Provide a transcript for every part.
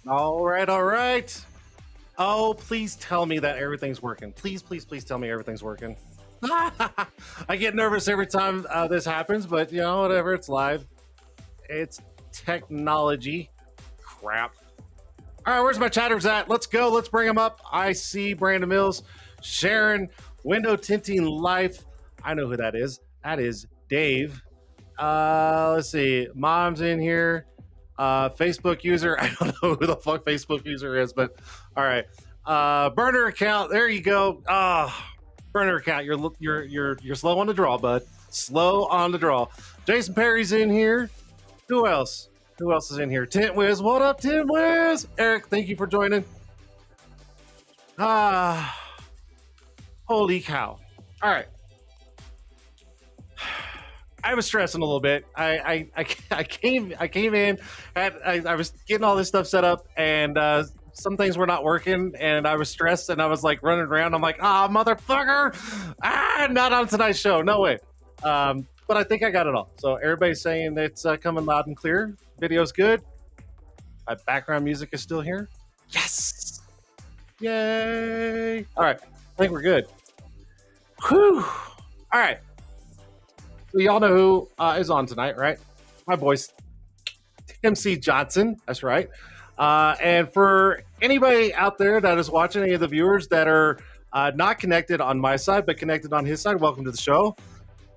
All right, all right. Oh, please tell me that everything's working. Please, please, please tell me everything's working. I get nervous every time this happens, but you know, whatever. It's live. It's technology. crap. All right, where's my chatters at? Let's go. Let's bring them up. I see Brandon Mills, Sharon, Window Tinting Life. I know who that is. That is Dave. Let's see. Mom's in here. Facebook user. I don't know who the fuck Facebook user is, but all right. Burner account. There you go. Burner account. You're slow on the draw, bud. Slow on the draw. Jason Perry's in here. Who else? Who else is in here? Tint Wiz. What up, Tint Wiz? Eric, thank you for joining. Holy cow. All right. I was stressing a little bit. I came in, I was getting all this stuff set up, and some things were not working, and I was stressed, and I was like running around. I'm like, motherfucker! Not on tonight's show. No way. But I think I got it all. So everybody's saying it's coming loud and clear. Video's good. My background music is still here. Yes! Yay! All right. I think we're good. Whew! All right. So y'all know who is on tonight, right? My boys, Tim C. Johnson. That's right. And for anybody out there that is watching, any of the viewers that are not connected on my side, but connected on his side, welcome to the show.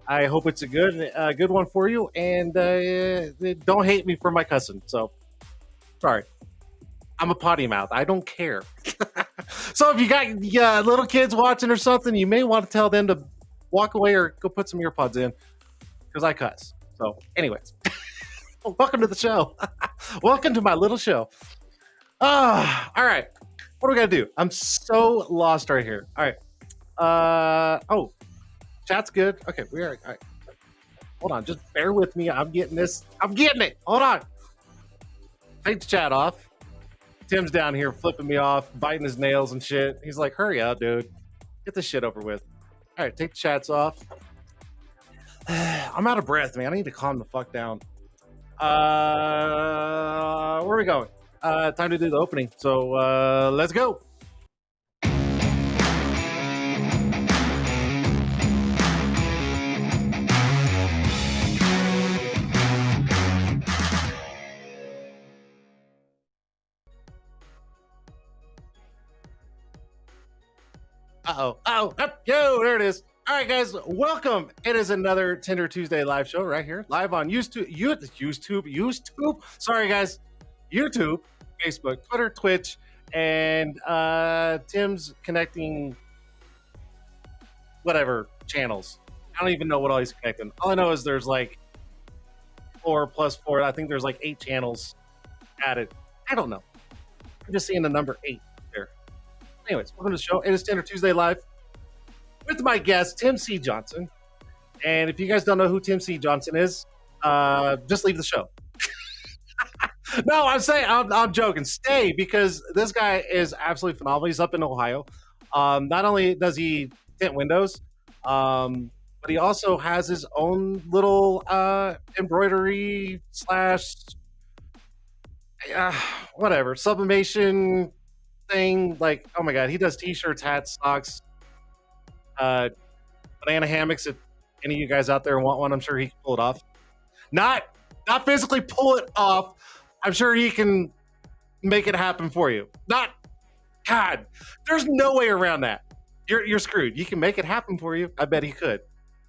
I hope it's a good one for you. And don't hate me for my cussing. So, sorry. I'm a potty mouth. I don't care. So if you got little kids watching or something, you may want to tell them to walk away or go put some earpods in, because I cuss. So, anyways, welcome to the show. Welcome to my little show. All right. What do we got to do? I'm so lost right here. All right. Chat's good. Okay, we are. All right. Hold on. Just bear with me. I'm getting this. I'm getting it. Hold on. Take the chat off. Tim's down here flipping me off, biting his nails and shit. He's like, hurry up, dude. Get this shit over with. All right, take the chats off. I'm out of breath, man. I need to calm the fuck down. Where are we going? Time to do the opening. So let's go. Yo, there it is. All right, guys, welcome. It is another Tint'er Tuesday live show right here, live on YouTube. Sorry, guys. YouTube, Facebook, Twitter, Twitch, and Tim's connecting whatever channels. I don't even know what all he's connecting. All I know is there's like 4 plus 4. I think there's like 8 channels added. I don't know. I'm just seeing the number 8 there. Anyways, welcome to the show. It is Tint'er Tuesday live with my guest, Tim C. Johnson. And if you guys don't know who Tim C. Johnson is, just leave the show. No, I'm joking. Stay, because this guy is absolutely phenomenal. He's up in Ohio. Not only does he tint windows, but he also has his own little embroidery slash whatever sublimation thing. Like, oh my god, he does t-shirts, hats, socks, banana hammocks. If any of you guys out there want one, I'm sure he can pull it off. Not physically pull it off. I'm sure he can make it happen for you. God, there's no way around that. You're screwed. You can make it happen for you. I bet he could.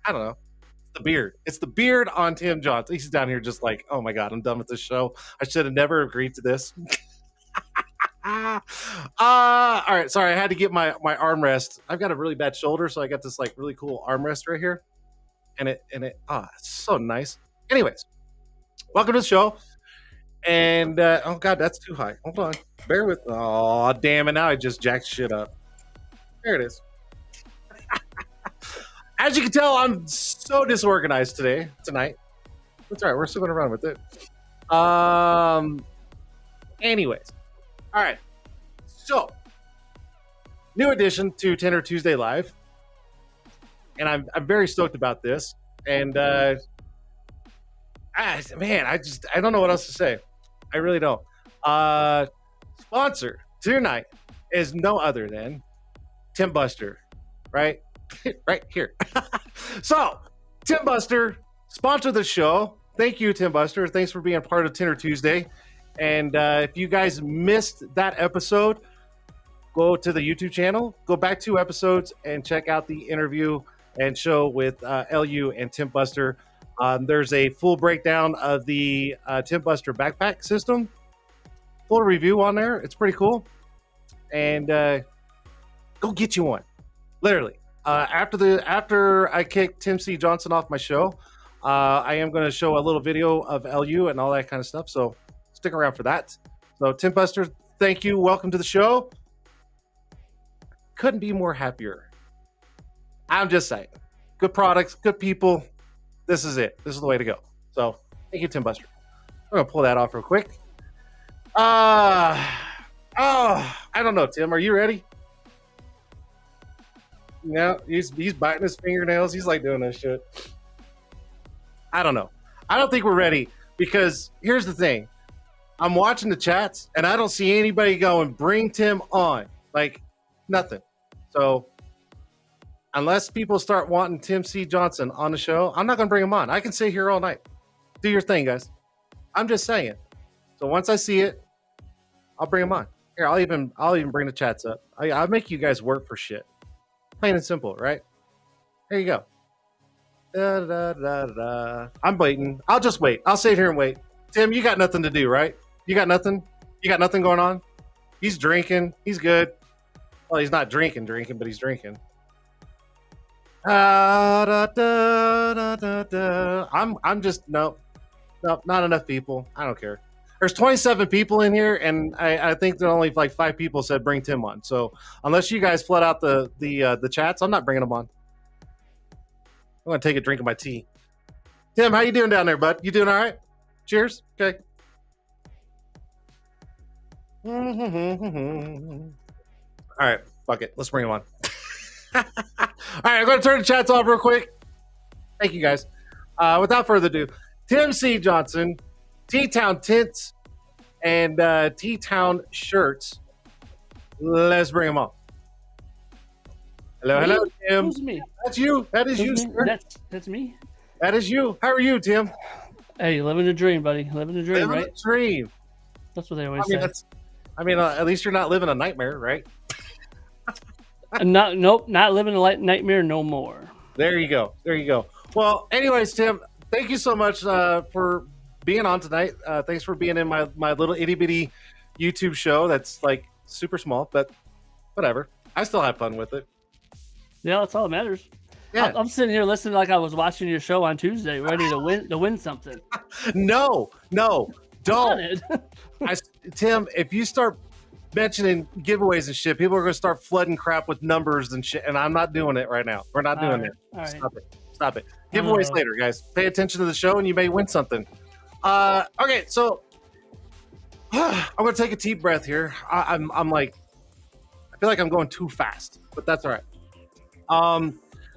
I don't know. It's the beard. It's the beard on Tim Johnson. He's down here just like, oh my god, I'm done with this show. I should have never agreed to this. All right, sorry, I had to get my armrest. I've got a really bad shoulder, so I got this like really cool armrest right here, and it's so nice. Anyways, welcome to the show. And oh god, that's too high. Hold on, bear with. Oh damn it! Now I just jacked shit up. There it is. As you can tell, I'm so disorganized tonight. That's all right. We're still gonna run with it. Anyways. All right, so new addition to Tint'er Tuesday Live, and I'm very stoked about this. And man, I don't know what else to say. I really don't. Sponsor tonight is no other than Tim Buster, right? Right here. So Tim Buster sponsored the show. Thank you, Tim Buster. Thanks for being part of Tint'er Tuesday. And if you guys missed that episode, go to the YouTube channel, go back 2 episodes, and check out the interview and show with LU and Tintbuster. There's a full breakdown of the Tintbuster backpack system, full review on there. It's pretty cool. And go get you one, literally. After I kick Tim C. Johnson off my show, I am going to show a little video of LU and all that kind of stuff. So stick around for that. So Tintbuster, thank you. Welcome to the show. Couldn't be more happier. I'm just saying, good products, good people. This is it. This is the way to go. So thank you, Tintbuster. I'm gonna pull that off real quick. I don't know, Tim. Are you ready? No, he's biting his fingernails. He's like doing this shit. I don't know. I don't think we're ready because here's the thing. I'm watching the chats and I don't see anybody going, bring Tim on. Like nothing. So unless people start wanting Tim C. Johnson on the show, I'm not going to bring him on. I can sit here all night. Do your thing, guys. I'm just saying. So once I see it, I'll bring him on. Here, I'll even bring the chats up. I'll make you guys work for shit. Plain and simple, right? There you go. Da, da, da, da. I'm waiting. I'll just wait. I'll sit here and wait. Tim, you got nothing to do, right? You got nothing? You got nothing going on? He's drinking. He's good. Well, he's not drinking, but he's drinking. I'm just no, not enough people. I don't care. There's 27 people in here, and I think that only like 5 people said bring Tim on. So unless you guys flood out the chats, I'm not bringing them on. I'm gonna take a drink of my tea. Tim, how you doing down there, bud? You doing all right? Cheers. Okay. All right, fuck it. Let's bring him on. All right, I'm going to turn the chats off real quick. Thank you, guys. Without further ado, Tim C. Johnson, T-Town Tints, and T-Town Shirts. Let's bring him on. Hello, Tim. Who's me? That's you. That is you, sir. That's me. That is you. How are you, Tim? Hey, living a dream, buddy. Living a dream, right? A dream. That's what they always say. At least you're not living a nightmare, right? Not living a nightmare no more. There you go. Well, anyways, Tim, thank you so much for being on tonight. Thanks for being in my little itty bitty YouTube show that's like super small, but whatever. I still have fun with it. Yeah, that's all that matters. Yeah. I'm sitting here listening like I was watching your show on Tuesday, ready to win something. No, don't. Tim, if you start mentioning giveaways and shit, people are going to start flooding crap with numbers and shit, and I'm not doing it right now. We're not doing it. Right. Stop it. Giveaways later, guys. Pay attention to the show, and you may win something. Okay, so I'm going to take a deep breath here. I'm like, I feel like I'm going too fast, but that's all right.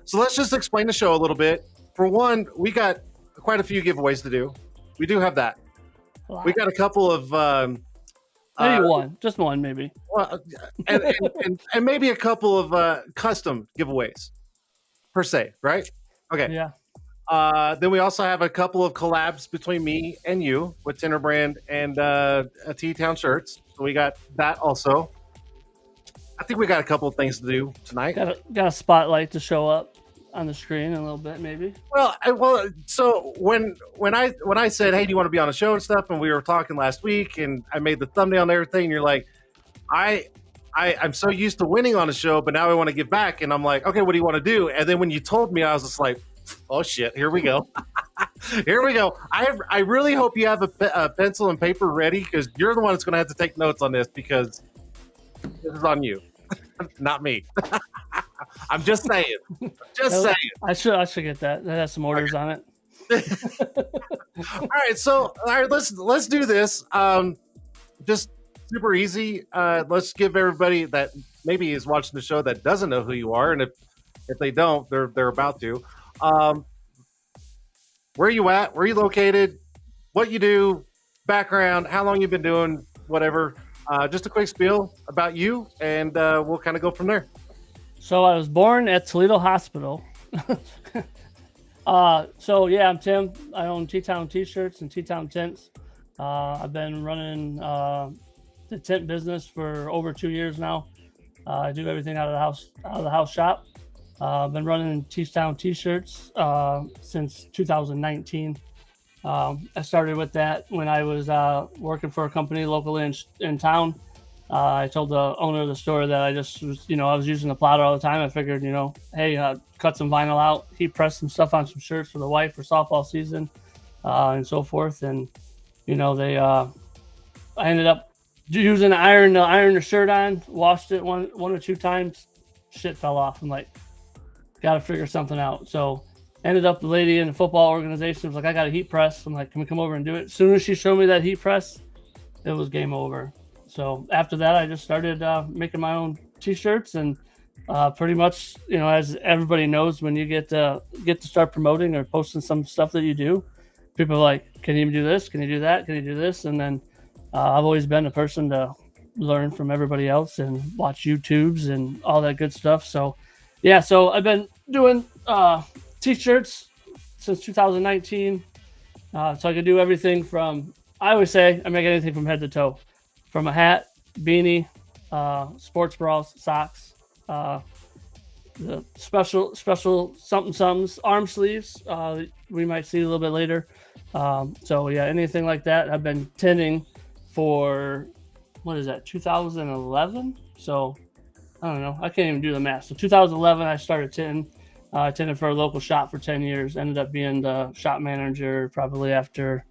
So let's just explain the show a little bit. For one, we got quite a few giveaways to do. We do have that. Wow. We got a couple of maybe one, just one, maybe. Well, and maybe a couple of custom giveaways per se, right? Okay. Yeah. Then we also have a couple of collabs between me and you with Tint'er brand and T-Town shirts. So we got that also. I think we got a couple of things to do tonight. Got a spotlight to show up on the screen in a little bit, maybe. So when I said, hey, do you want to be on the show and stuff, and we were talking last week, and I made the thumbnail and everything, and you're like, I'm so used to winning on the show, but now I want to get back, and I'm like, okay, what do you want to do? And then when you told me, I was just like, oh shit, here we go. Here we go. I really hope you have a pencil and paper ready, because you're the one that's going to have to take notes on this, because this is on you. Not me. I'm just saying. Saying. I should get that. That has some orders on it. All right, let's do this. Just super easy. Let's give everybody that maybe is watching the show that doesn't know who you are, and if they don't, they're about to. Where are you at? Where are you located? What you do? Background? How long you've been doing? Whatever. Just a quick spiel about you, and we'll kind of go from there. So I was born at Toledo Hospital. So yeah, I'm Tim. I own T-Town T-shirts and T-Town tints. I've been running the tent business for over 2 years now. I do everything out of the house shop. I've been running T-Town T-shirts since 2019. I started with that when I was working for a company locally in town. I told the owner of the store that I just was, I was using the plotter all the time. I figured, hey, cut some vinyl out, heat press some stuff on some shirts for the wife for softball season, and so forth. And I ended up using iron to iron the shirt on, washed it one or two times, shit fell off. I'm like, gotta figure something out. So ended up the lady in the football organization was like, I got a heat press. I'm like, can we come over and do it? As soon as she showed me that heat press, it was game over. So after that, I just started making my own t-shirts, and pretty much, as everybody knows, when you get to start promoting or posting some stuff that you do, people are like, can you do this? Can you do that? Can you do this? And then I've always been a person to learn from everybody else and watch YouTubes and all that good stuff. So yeah, so I've been doing t-shirts since 2019. So I can do everything from, I always say I make anything from head to toe, from a hat, beanie, sports bras, socks, the special somethings, arm sleeves. We might see a little bit later. So yeah, anything like that. I've been tinting for, what is that, 2011? So I don't know. I can't even do the math. So 2011, I started tinting. I tinted for a local shop for 10 years. Ended up being the shop manager probably after,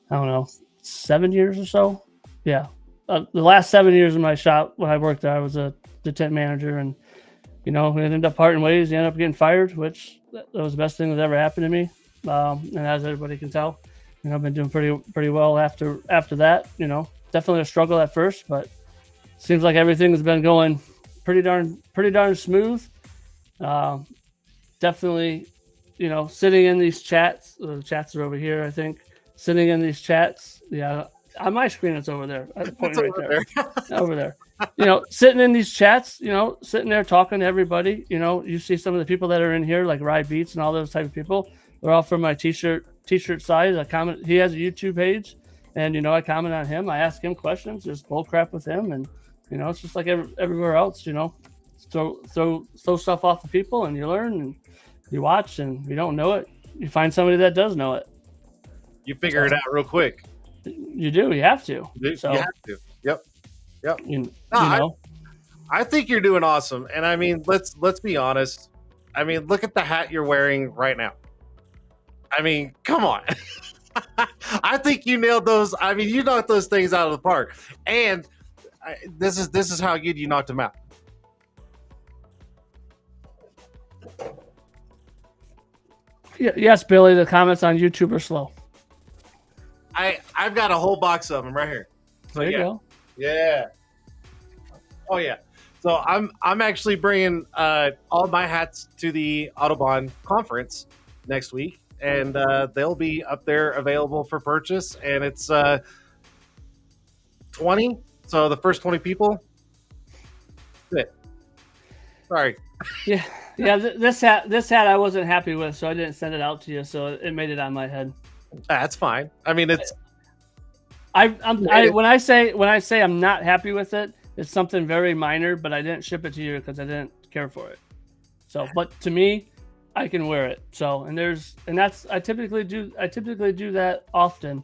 I don't know, 7 years or so. Yeah. The last 7 years in my shop when I worked there, I was the tent manager, and we ended up parting ways. He ended up getting fired, which that was the best thing that ever happened to me. And as everybody can tell, I've been doing pretty well after that. Definitely a struggle at first, but seems like everything's been going pretty darn smooth. Definitely, sitting in these chats. The chats are over here, I think. Sitting in these chats, yeah. On my screen, it's over there. I'm pointing right there. Over there. Sitting in these chats, sitting there talking to everybody. You see some of the people that are in here, like Rye Beats and all those type of people. They're all from my t-shirt side. I comment. He has a YouTube page, and I comment on him. I ask him questions. Just bull crap with him, and it's just like everywhere else. Throw stuff off of people, and you learn, and you watch, and you don't know it, you find somebody that does know it. You figure it out real quick. You do. You have to. You have to. Yep. I think you're doing awesome, and I mean, let's be honest. I mean, look at the hat you're wearing right now. I mean, come on. I think you nailed those. I mean, you knocked those things out of the park, and this is how good you knocked them out. Yes, Billy. The comments on YouTube are slow. I've got a whole box of them right here. So, there you go. Yeah. Oh yeah. So I'm actually bringing all my hats to the Autobahn conference next week, and they'll be up there available for purchase. And it's 20. So the first 20 people. That's it. Sorry. Yeah. This hat I wasn't happy with, so I didn't send it out to you. So it made it on my head. That's fine. I mean, it's. When I say I'm not happy with it, it's something very minor, but I didn't ship it to you because I didn't care for it. So, but to me, I can wear it. So, I typically do that often.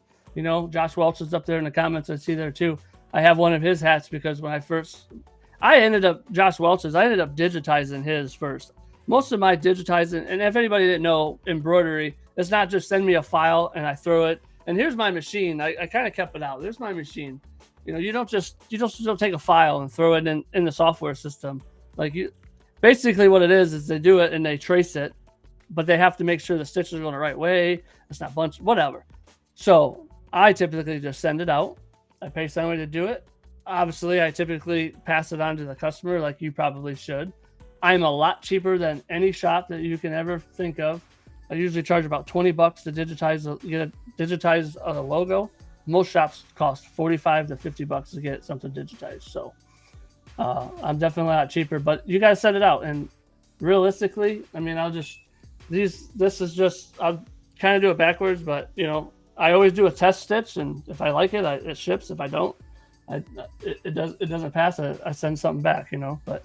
Josh Welch is up there in the comments. I see there too. I have one of his hats because when I ended up digitizing his first. Most of my digitizing, and if anybody didn't know, embroidery, it's not just send me a file and I throw it. And here's my machine. I kind of kept it out. There's my machine. You don't just take a file and throw it in the software system. Basically what it is they do it and they trace it, but they have to make sure the stitches are going the right way. It's not whatever. So I typically just send it out. I pay somebody to do it. Obviously, I typically pass it on to the customer, like you probably should. I'm a lot cheaper than any shop that you can ever think of. I usually charge about $20 to digitize a logo. Most shops cost $45 to $50 to get something digitized. So I'm definitely a lot cheaper, but you guys set it out. And realistically, I mean, I'll kind of do it backwards, but I always do a test stitch, and if I like it, it ships. If I don't, it doesn't pass. I send something back, But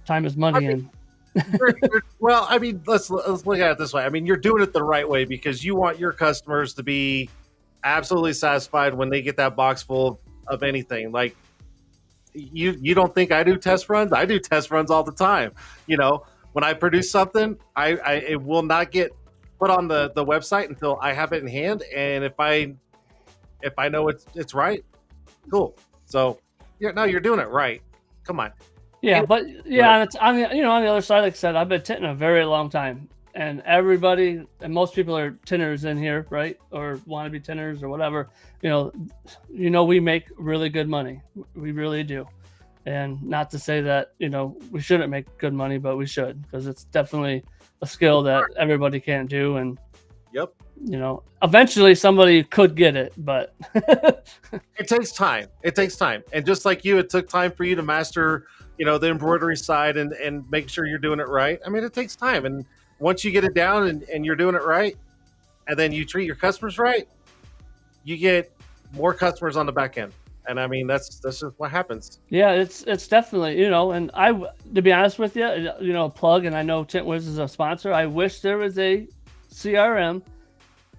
time is I money, mean, and well, I mean, let's look at it this way. I mean, you're doing it the right way because you want your customers to be absolutely satisfied when they get that box full of anything. Like you don't think I do test runs? I do test runs all the time. When I produce something, I it will not get put on the website until I have it in hand, and if I know it's right, cool. So no, you're doing it right. Come on. yeah, And- but yeah, and it's on the on the other side. Like I said, I've been tinting a very long time, and everybody and most people are tinners in here, right? Or want to be tinners or whatever. We make really good money. We really do. And not to say that we shouldn't make good money, but we should, because it's definitely a skill that everybody can't do. And Yep. Eventually somebody could get it, but It takes time. It takes time. And just like you, it took time for you to master, the embroidery side and make sure you're doing it right. I mean, it takes time. And once you get it down and you're doing it right, and then you treat your customers right, you get more customers on the back end. And I mean, that's just what happens. yeah, it's definitely, and to be honest with you, plug, and I know TintWiz is a sponsor. I wish there was a CRM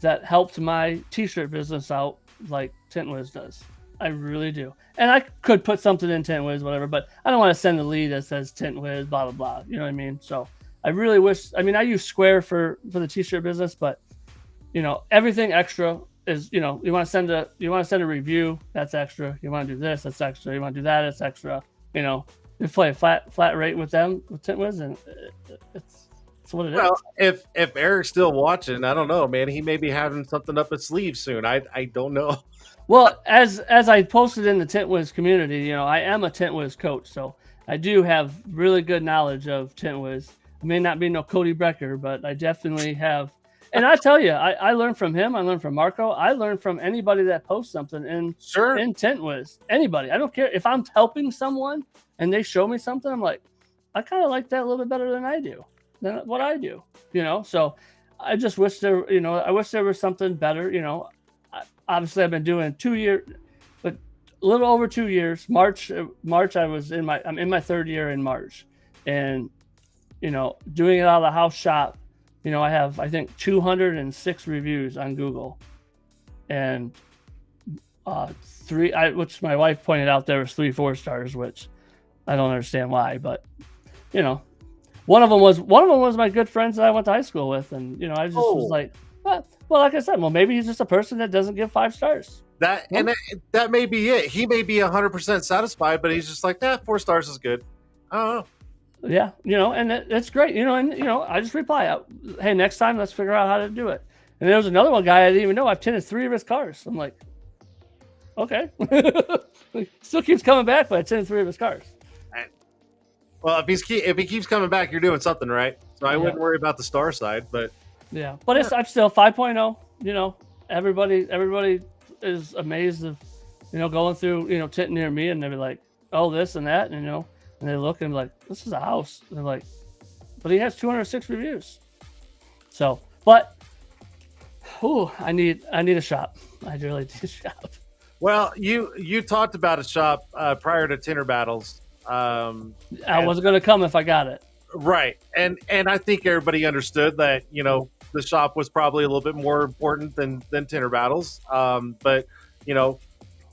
that helped my t-shirt business out like TintWiz does. I really do. And I could put something in TintWiz, whatever, but I don't want to send a lead that says TintWiz, blah, blah, blah. You know what I mean? So I really wish, I use Square for the t-shirt business, but everything extra is, you want to send a review, that's extra. You want to do this, that's extra. You want to do that, it's extra. You play a flat rate with them, with TintWiz, and it's what it is. Well, if Eric's still watching, I don't know, man. He may be having something up his sleeve soon. I don't know. Well, as I posted in the TintWiz community, I am a TintWiz coach, so I do have really good knowledge of TintWiz. I may not be no Cody Brecker, but I definitely have. And I tell you, I learned from him. I learned from Marco. I learned from anybody that posts something in TintWiz. Anybody. I don't care if I'm helping someone and they show me something. I'm like, I kind of like that a little bit better than I do, than what I do. So I just wish there. I wish there was something better. Obviously, I've been doing 2 years, but a little over 2 years. March, I'm in my third year in March, and doing it out of the house shop. I have, I think, 206 reviews on Google, and which my wife pointed out there was 3 4-stars, which I don't understand why, but one of them was my good friends that I went to high school with, and I just was like, well, like I said, maybe he's just a person that doesn't give 5 stars. That may be it. He may be 100% satisfied, but he's just like, 4 stars is good. I don't know. Yeah, and it's great, and I just reply, hey, next time let's figure out how to do it. And there was another one guy I didn't even know. I've tinted 3 of his cars. I'm like, okay. Still keeps coming back, but I tinted 3 of his cars. Well, if he keeps coming back, you're doing something right. So I wouldn't worry about the star side, but yeah, but I'm still 5.0. Everybody is amazed of going through tinting near me, and they'll be like, oh, this and that, and and they look and be like, this is a house. And they're like, but he has 206 reviews. So, but I need a shop. I really need a shop. Well, you talked about a shop prior to Tint'er Battles. I wasn't going to come if I got it. Right. And I think everybody understood that, the shop was probably a little bit more important than Tint'er Battles. But,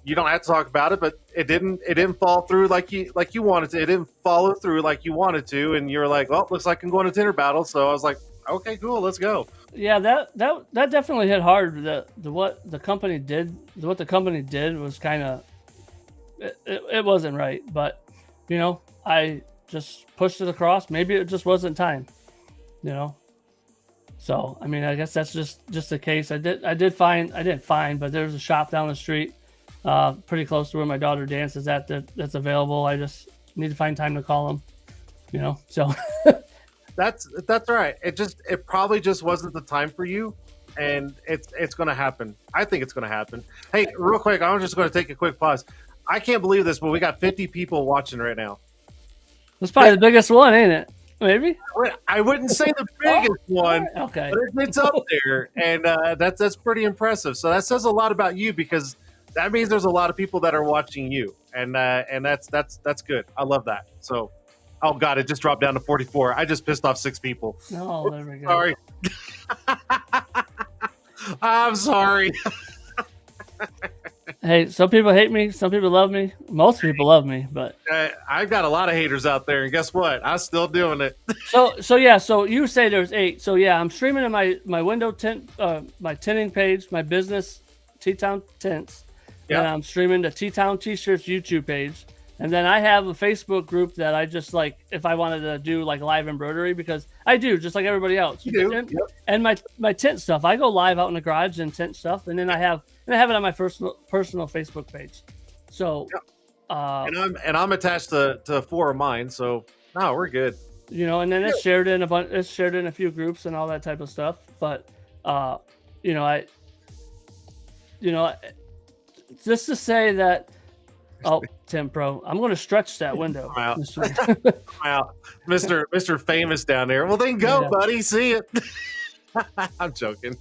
you don't have to talk about it, but it didn't fall through like you wanted to. It didn't follow through like you wanted to. And you're like, well, looks like I'm going to Tint'er Battles. So I was like, okay, cool, let's go. Yeah, that definitely hit hard. What the company did was kind of, it wasn't right, but I just pushed it across. Maybe it just wasn't time, So I guess that's just the case. I didn't find, but there's a shop down the street, pretty close to where my daughter dances at that's available. I just need to find time to call them, So that's right. It probably just wasn't the time for you, and it's going to happen. I think it's going to happen. Hey, real quick, I'm just going to take a quick pause. I can't believe this, but we got 50 people watching right now. That's probably the biggest one, ain't it? Maybe. I wouldn't say the biggest one, Right, okay. but it's up there, and that's pretty impressive. So that says a lot about you because that means there's a lot of people that are watching you, and that's good. I love that. So, oh god, it just dropped down to 44. I just pissed off 6 people. No, there we go. Sorry. I'm sorry. Hey, some people hate me, some people love me. Most people love me, but I've got a lot of haters out there, and guess what? I'm still doing it. so yeah. So you say there's 8. So yeah, I'm streaming in my window tint, my tinting page, my business, T-Town Tints. Yep. And I'm streaming the T-Town T-shirts YouTube page. And then I have a Facebook group that I just like if I wanted to do like live embroidery because I do just like everybody else. You do. And, Yep. and my tint stuff, I go live out in the garage and tint stuff, and then I have it on my personal Facebook page. So, Yep. And I'm attached to 4 of mine, so no, we're good. You know, and then it's shared in a bunch. It's shared in a few groups and all that type of stuff. But you know, just to say that. Oh, Tim Pro, I'm going to stretch that window. Wow. Wow, Mr. Famous down there. Well, then go, buddy. See it. I'm joking.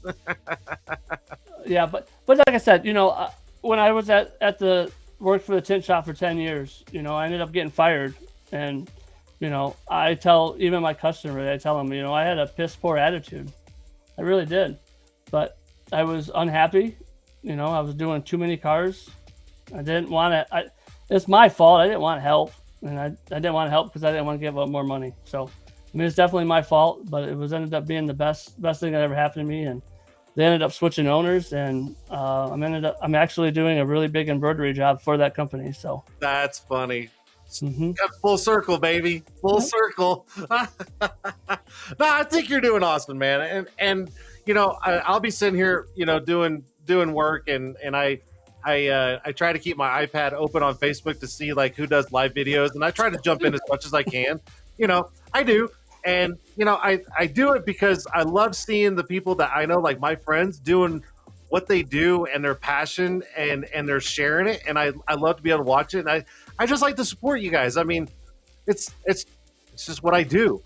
Yeah, but like I said, you know, when I was at the worked for the tint shop for 10 years, you know, I ended up getting fired, and you know, I tell even my customers, I tell them, you know, I had a piss poor attitude. I really did, but I was unhappy. You know, I was doing too many cars. I didn't want to. It's my fault. I didn't want help, and I didn't want to help because I didn't want to give up more money. So, I mean, it's definitely my fault, but it was ended up being the best thing that ever happened to me. And they ended up switching owners, and I'm actually doing a really big embroidery job for that company. So that's funny. Full circle, baby. Full circle. No, I think you're doing awesome, man. And you know, I'll be sitting here, you know, doing work, and I try to keep my iPad open on Facebook to see like who does live videos, and I try to jump in as much as I can. You know, I do, and you know, I do it because I love seeing the people that I know, like my friends, doing what they do and their passion, and they're sharing it, and I love to be able to watch it, and I just like to support you guys. I mean, it's just what I do.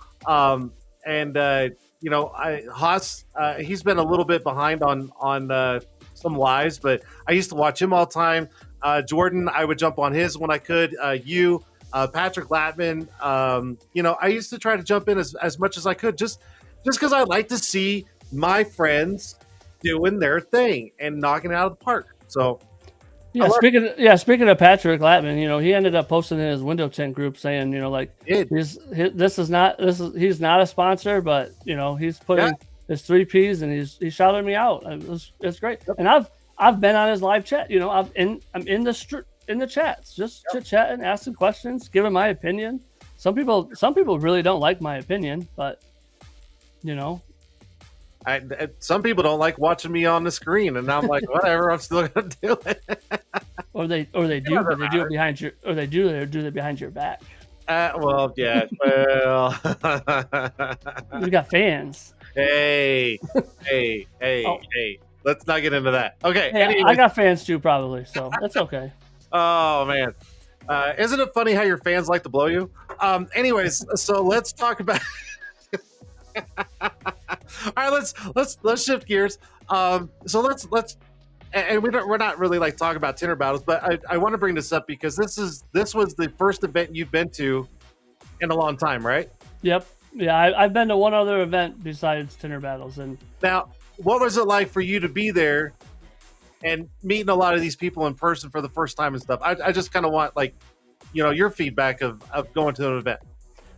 You know, Haas, he's been a little bit behind on some lives, but I used to watch him all the time. Jordan, I would jump on his when I could. Patrick Latman, you know, I used to try to jump in as much as I could, just because I like to see my friends doing their thing and knocking it out of the park. So, yeah, speaking of Patrick Latman, you know, he ended up posting in his window tint group saying, you know, like he's not a sponsor, but you know, he's putting his 3 Ps, and he's shouting me out. It's great. Yep. And I've been on his live chat. You know, I'm in the chats, just chit chatting, asking questions, giving my opinion. Some people really don't like my opinion, but you know, some people don't like watching me on the screen, and I'm like, whatever, I'm still gonna do it. or they do, but they do it behind your, or they do it behind your back. Well, yeah, well, we got fans. Hey, let's not get into that. Okay. Hey, anyways. I got fans too, probably, so that's okay. Oh man. Isn't it funny how your fans like to blow you? Anyways, so let's talk about all right, let's shift gears. So let's and we're not really like talking about Tint'er battles, but I want to bring this up because this was the first event you've been to in a long time, right? Yep. Yeah, I've been to one other event besides Tint'er battles. And now, what was it like for you to be there and meeting a lot of these people in person for the first time and stuff? I just kind of want, like, you know, your feedback of going to an event.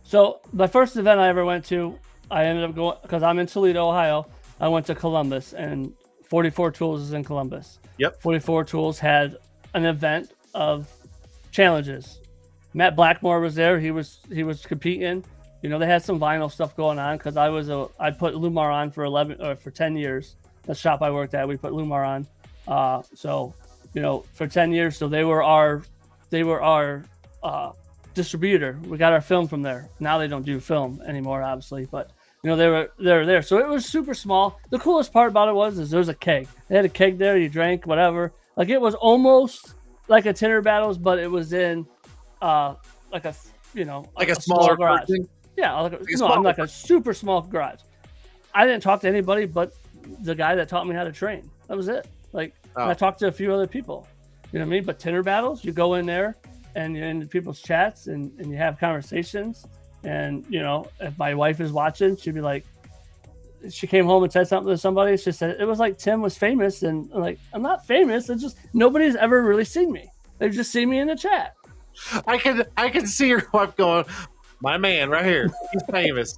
So the first event I ever went to, I ended up going because I'm in Toledo, Ohio. I went to Columbus, and 44 Tools is in Columbus. Yep. 44 Tools had an event of challenges. Matt Blackmore was there. He was competing. You know, they had some vinyl stuff going on because I put Lumar on for 10 years. The shop I worked at, we put Lumar on. So, you know, for 10 years. So they were our distributor. We got our film from there. Now they don't do film anymore, obviously, but you know, they were there. So it was super small. The coolest part about it is there's a keg. They had a keg there. You drank whatever. Like it was almost like a Tint'er battles, but it was in like a, you know, like a smaller garage. Yeah, like Like a no, small I'm like a super small garage. I didn't talk to anybody but the guy that taught me how to train. That was it. Like, and I Oh, talked to a few other people. You know what I mean? But Tinder battles, you go in there and you're in people's chats and you have conversations. And you know, if my wife is watching, she'd be like, she came home and said something to somebody. She said it was like Tim was famous, and I'm like, I'm not famous. It's just nobody's ever really seen me. They've just seen me in the chat. I can see your wife going, my man right here, he's famous.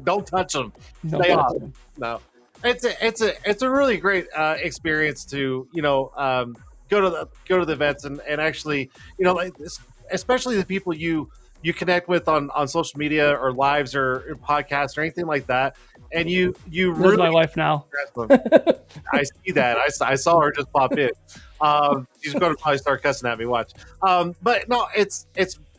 Don't touch him. No, Stay off. No, it's a really great experience to go to the events and actually like this, especially the people you connect with on social media or lives or podcasts or anything like that, and you There's really my wife now. grasp them. I see that. I saw her just pop in. She's going to probably start cussing at me. Watch. But no, it's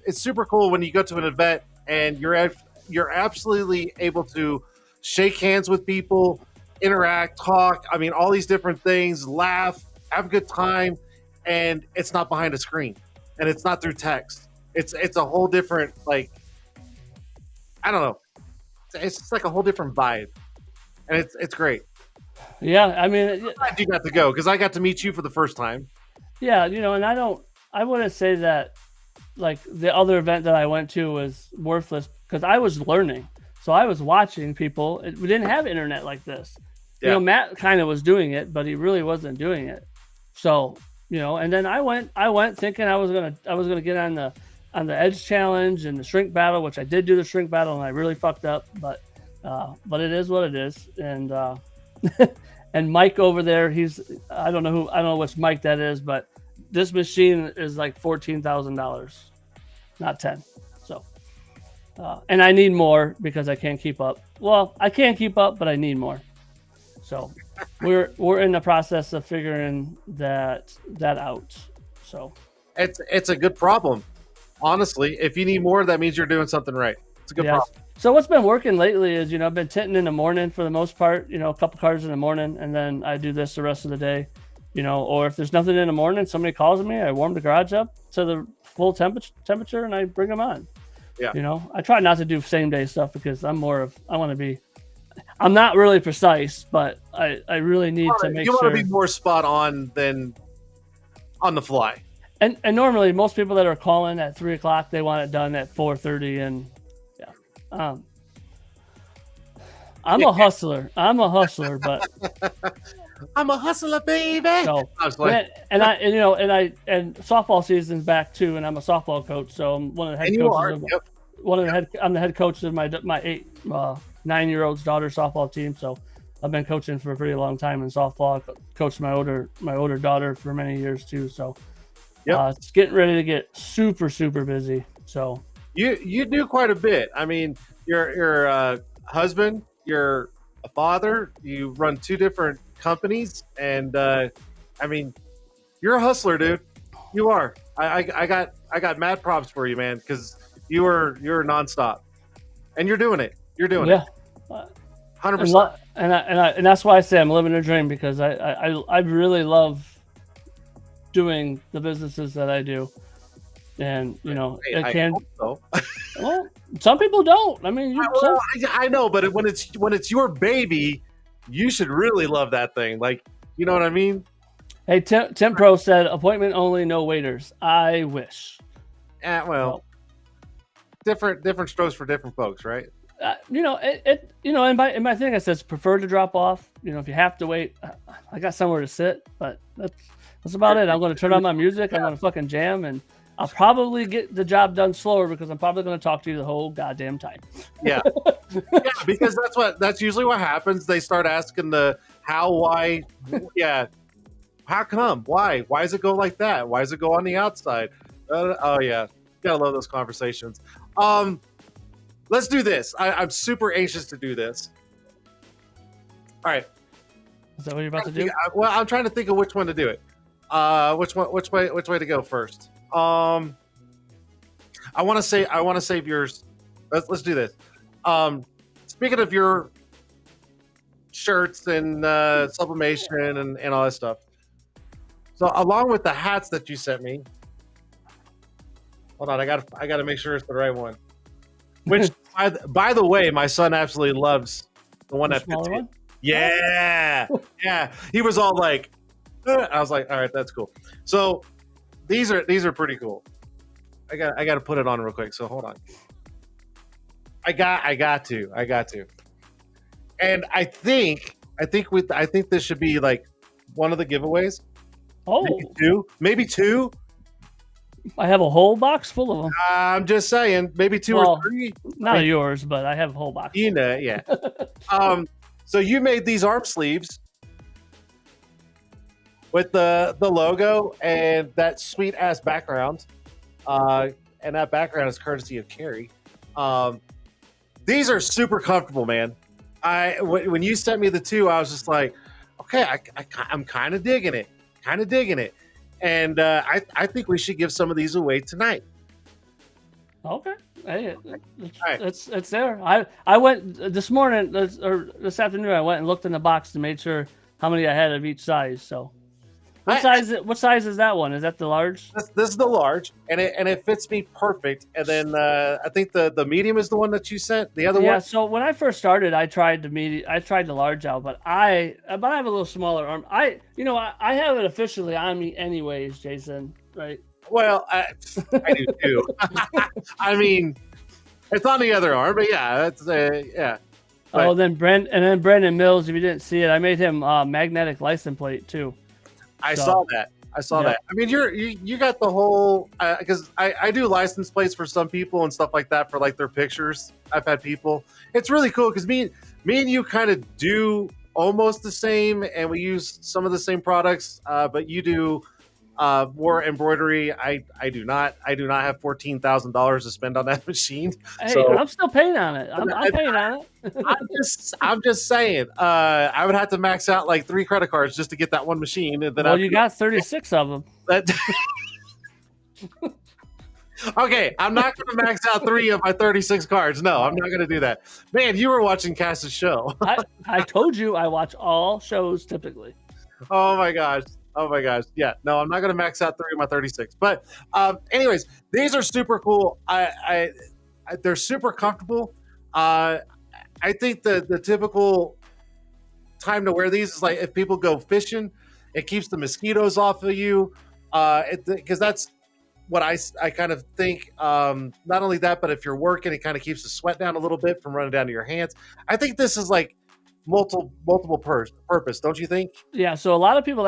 super cool when you go to an event and you're absolutely able to shake hands with people, interact, talk. I mean, all these different things, laugh, have a good time, and it's not behind a screen, and it's not through text. It's a whole different, like, I don't know. It's just like a whole different vibe, and it's great. Yeah, I mean, I'm glad you got to go because I got to meet you for the first time. yeah, you know, and I wouldn't say that like the other event that I went to was worthless because I was learning. So I was watching people. We didn't have internet like this. You Yeah. know, Matt kind of was doing it, but he really wasn't doing it. So, you know, and then I went thinking I was gonna get on the edge challenge and the shrink battle, which I did do the shrink battle and I really fucked up, but it is what it is. And and Mike over there, I don't know which Mike that is, but this machine is like $14,000, not 10. So, and I need more because I can't keep up. Well, I can't keep up, but I need more. So, we're in the process of figuring that out. So, It's a good problem. Honestly, if you need more, that means you're doing something right. It's a good yes. problem. So what's been working lately is, I've been tinting in the morning for the most part, a couple cars in the morning, and then I do this the rest of the day, or if there's nothing in the morning, somebody calls me, I warm the garage up to the full temperature and I bring them on. Yeah. I try not to do same day stuff because I'm not really precise, but I really need to make You sure. want to be more spot on than on the fly. And normally most people that are calling at 3:00, they want it done at 4:30, and yeah. I'm a hustler, but I'm a hustler, baby. so, I was like, and softball season's back too, and I'm a softball coach, so I'm one of the head and you are. coaches. Yep. I'm the head coach of my 9-year-old's daughter softball team. So I've been coaching for a pretty long time in softball. I coached my older daughter for many years too. So it's getting ready to get super, super busy. So You do quite a bit. I mean, you're a husband, you're a father, you run 2 different companies, and I mean, you're a hustler, dude. You are. I got mad props for you, man, because you're nonstop, and you're doing it. You're doing it. 100%. And that's why I say I'm living a dream, because I really love doing the businesses that I do. And I hope so. Well, some people don't. I mean, I know, but when it's your baby, you should really love that thing. Like, you know what I mean? Hey, Tim Pro said appointment only, no waiters. I wish. Well, different strokes for different folks, right? And my thing, I says prefer to drop off. If you have to wait, I got somewhere to sit, but that's about it. I'm going to turn on my music. I'm going to fucking jam, and I'll probably get the job done slower because I'm probably going to talk to you the whole goddamn time. Yeah. Yeah, because that's usually what happens. They start asking the how, why, yeah. How come? Why? Why does it go like that? Why does it go on the outside? Oh yeah, gotta love those conversations. Let's do this. I'm super anxious to do this. All right. Is that what you're about to do? Well, I'm trying to think of which one to do it. Which way to go first? I want to save yours. Let's do this. Speaking of your shirts and sublimation and all that stuff. So along with the hats that you sent me, hold on, I got to make sure it's the right one. Which, by the way, my son absolutely loves the one The that fits smaller you. one. Yeah, yeah. He was all like, I was like, all right, that's cool. So these are pretty cool. I got to put it on real quick. So hold on. I got to. And I think this should be like one of the giveaways. Oh, Maybe two. I have a whole box full of them. I'm just saying, maybe two Well, or three. Not of yours, but I have a whole box. You know, yeah. So you made these arm sleeves with the logo and that sweet ass background. And that background is courtesy of Carrie. These are super comfortable, man. When you sent me the two, I was just like, okay, I'm kind of digging it, and I think we should give some of these away tonight. Okay. Hey, right. it's there. I went this morning or this afternoon. I went and looked in the box to make sure how many I had of each size. So, what size is that one? Is that the large? This is the large, and it fits me perfect. And then I think the medium is the one that you sent. The other one. Yeah. So when I first started, I tried the large out, but I have a little smaller arm. I have it officially on me anyways, Jason. Right. Well, I do too. I mean, it's on the other arm, but yeah, that's yeah. But, oh, then Brendan Mills. If you didn't see it, I made him magnetic license plate too. I saw that. I mean, you got the whole because I do license plates for some people and stuff like that for like their pictures. I've had people. It's really cool because me and you kind of do almost the same, and we use some of the same products. But you do more embroidery. I do not have $14,000 to spend on that machine. Hey, so, I'm still paying on it. I'm paying on it. I'm just saying. I would have to max out like 3 credit cards just to get that one machine. And then you got 36 of them. Okay, I'm not going to max out 3 of my 36 cards. No, I'm not going to do that. Man, you were watching Cass's show. I told you I watch all shows typically. Oh my gosh. Yeah, no, I'm not going to max out 3 of my 36. But anyways, these are super cool. They're super comfortable. I think the typical time to wear these is like if people go fishing, it keeps the mosquitoes off of you. Because that's what I kind of think. Not only that, but if you're working, it kind of keeps the sweat down a little bit from running down to your hands. I think this is like multiple purpose, don't you think? Yeah, so a lot of people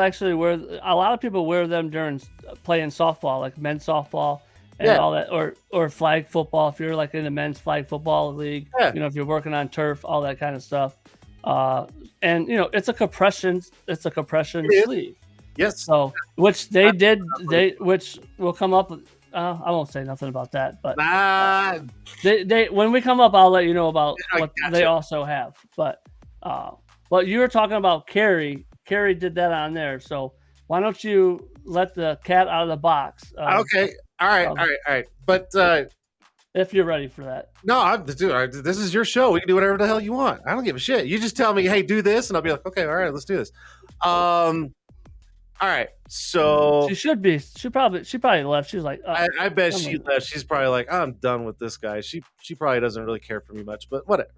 wear them during playing softball, like men's softball and all that, or flag football if you're like in the men's flag football league. Yeah. If you're working on turf, all that kind of stuff. And it's a compression sleeve. Yes. So which which will come up. I won't say nothing about that, but they when we come up, I'll let you know about what they also have. But you were talking about Carrie. Carrie did that on there. So why don't you let the cat out of the box? Okay. All right. But if you're ready for that. No, this is your show. We can do whatever the hell you want. I don't give a shit. You just tell me, hey, do this, and I'll be like, okay, all right, let's do this. All right. So she probably left. She's like, I bet she left. She's probably like, I'm done with this guy. She probably doesn't really care for me much, but whatever.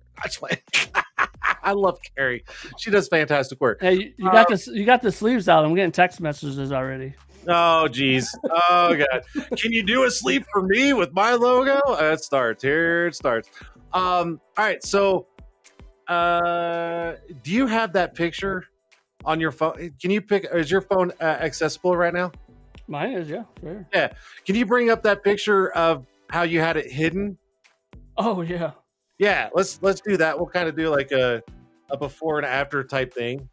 I love Carrie. She does fantastic work. Hey, you got this. You got the sleeves out. I'm getting text messages already. Oh geez. Oh god. Can you do a sleeve for me with my logo? It starts. Here it starts. All right. So, do you have that picture on your phone? Can you pick? Is your phone accessible right now? Mine is, yeah. Sure. Yeah. Can you bring up that picture of how you had it hidden? Oh yeah. Yeah. Let's do that. We'll kind of do like a before and after type thing.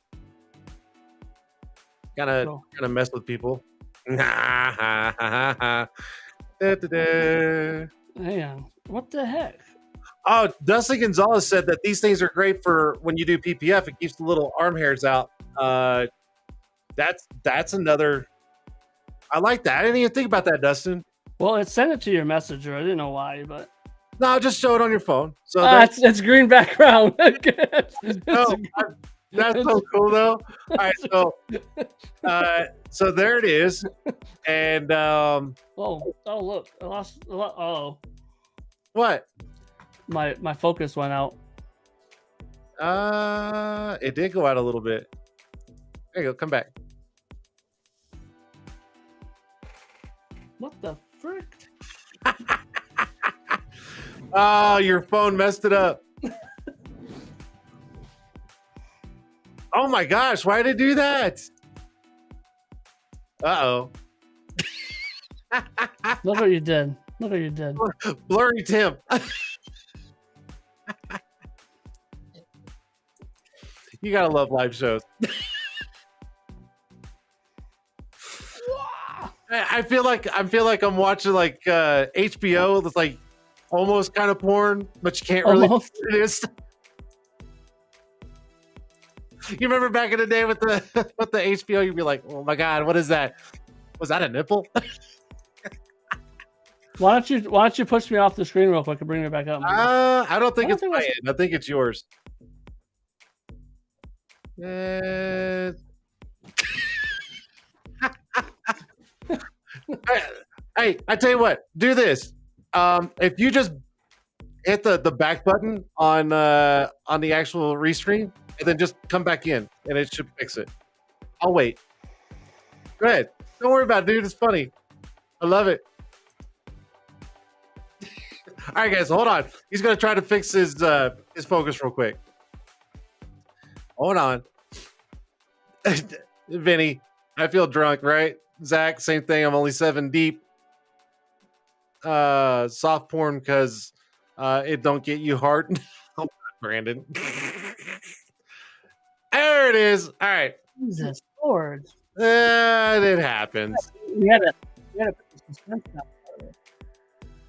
Kind of mess with people. Hang on. What the heck? Oh, Dusty Gonzalez said that these things are great for when you do PPF. It keeps the little arm hairs out. That's another. I like that. I didn't even think about that, Dustin. Well, it sent it to your messenger. I didn't know why, but no, just show it on your phone. So it's green background. That's so cool, though. All right, so there it is, and oh, look, I lost. Oh, what? my focus went out. It did go out a little bit. There you go. Come back. What the frick? Oh, your phone messed it up. Oh my gosh, why did it do that? Uh-oh. Look what you did. Look what you did. Blurry Tim. You gotta love live shows. I feel like I'm watching like HBO that's like almost kind of porn, but you can't really. It is. You remember back in the day with the HBO, you'd be like, "Oh my god, what is that? Was that a nipple?" Why don't you push me off the screen real quick and bring me back up? I don't think it's my end. I think it's yours. Hey, I tell you what, do this. If you just hit the back button on the actual restream, and then just come back in, and it should fix it. I'll wait. Go ahead. Don't worry about it, dude. It's funny. I love it. All right, guys, hold on. He's gonna try to fix his focus real quick. Hold on. Vinny, I feel drunk, right? Zach, same thing. I'm only 7 deep. Soft porn because it don't get you hard. Oh, Brandon. There it is. All right. Jesus Lord. It happens. We had to put the suspense down.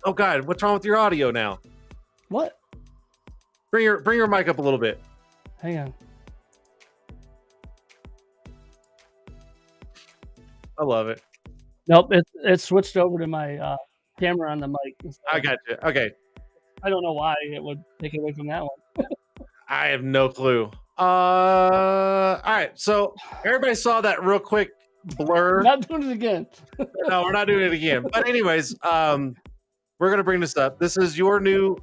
Oh God, what's wrong with your audio now? What? Bring your mic up a little bit. Hang on. I love it. Nope, it switched over to my camera on the mic. I got you. Okay. I don't know why it would take away from that one. I have no clue. All right. So everybody saw that real quick blur. We're not doing it again. No, we're not doing it again. But anyways, we're gonna bring this up. This is your new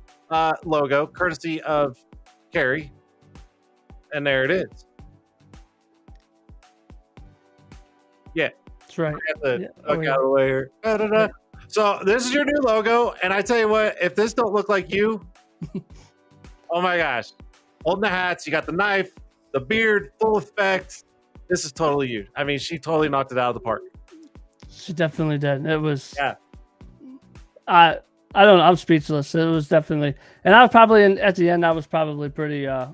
logo, courtesy of Carrie, and there it is. Yeah, that's right. Out of the way here. Da-da-da. So this is your new logo, and I tell you what, if this don't look like you, oh my gosh. Holding the hats, you got the knife, the beard, full effect. This is totally you. I mean, she totally knocked it out of the park. She definitely did. It was. Yeah. I don't know. I'm speechless. It was definitely, and I was probably at the end. I was probably pretty. I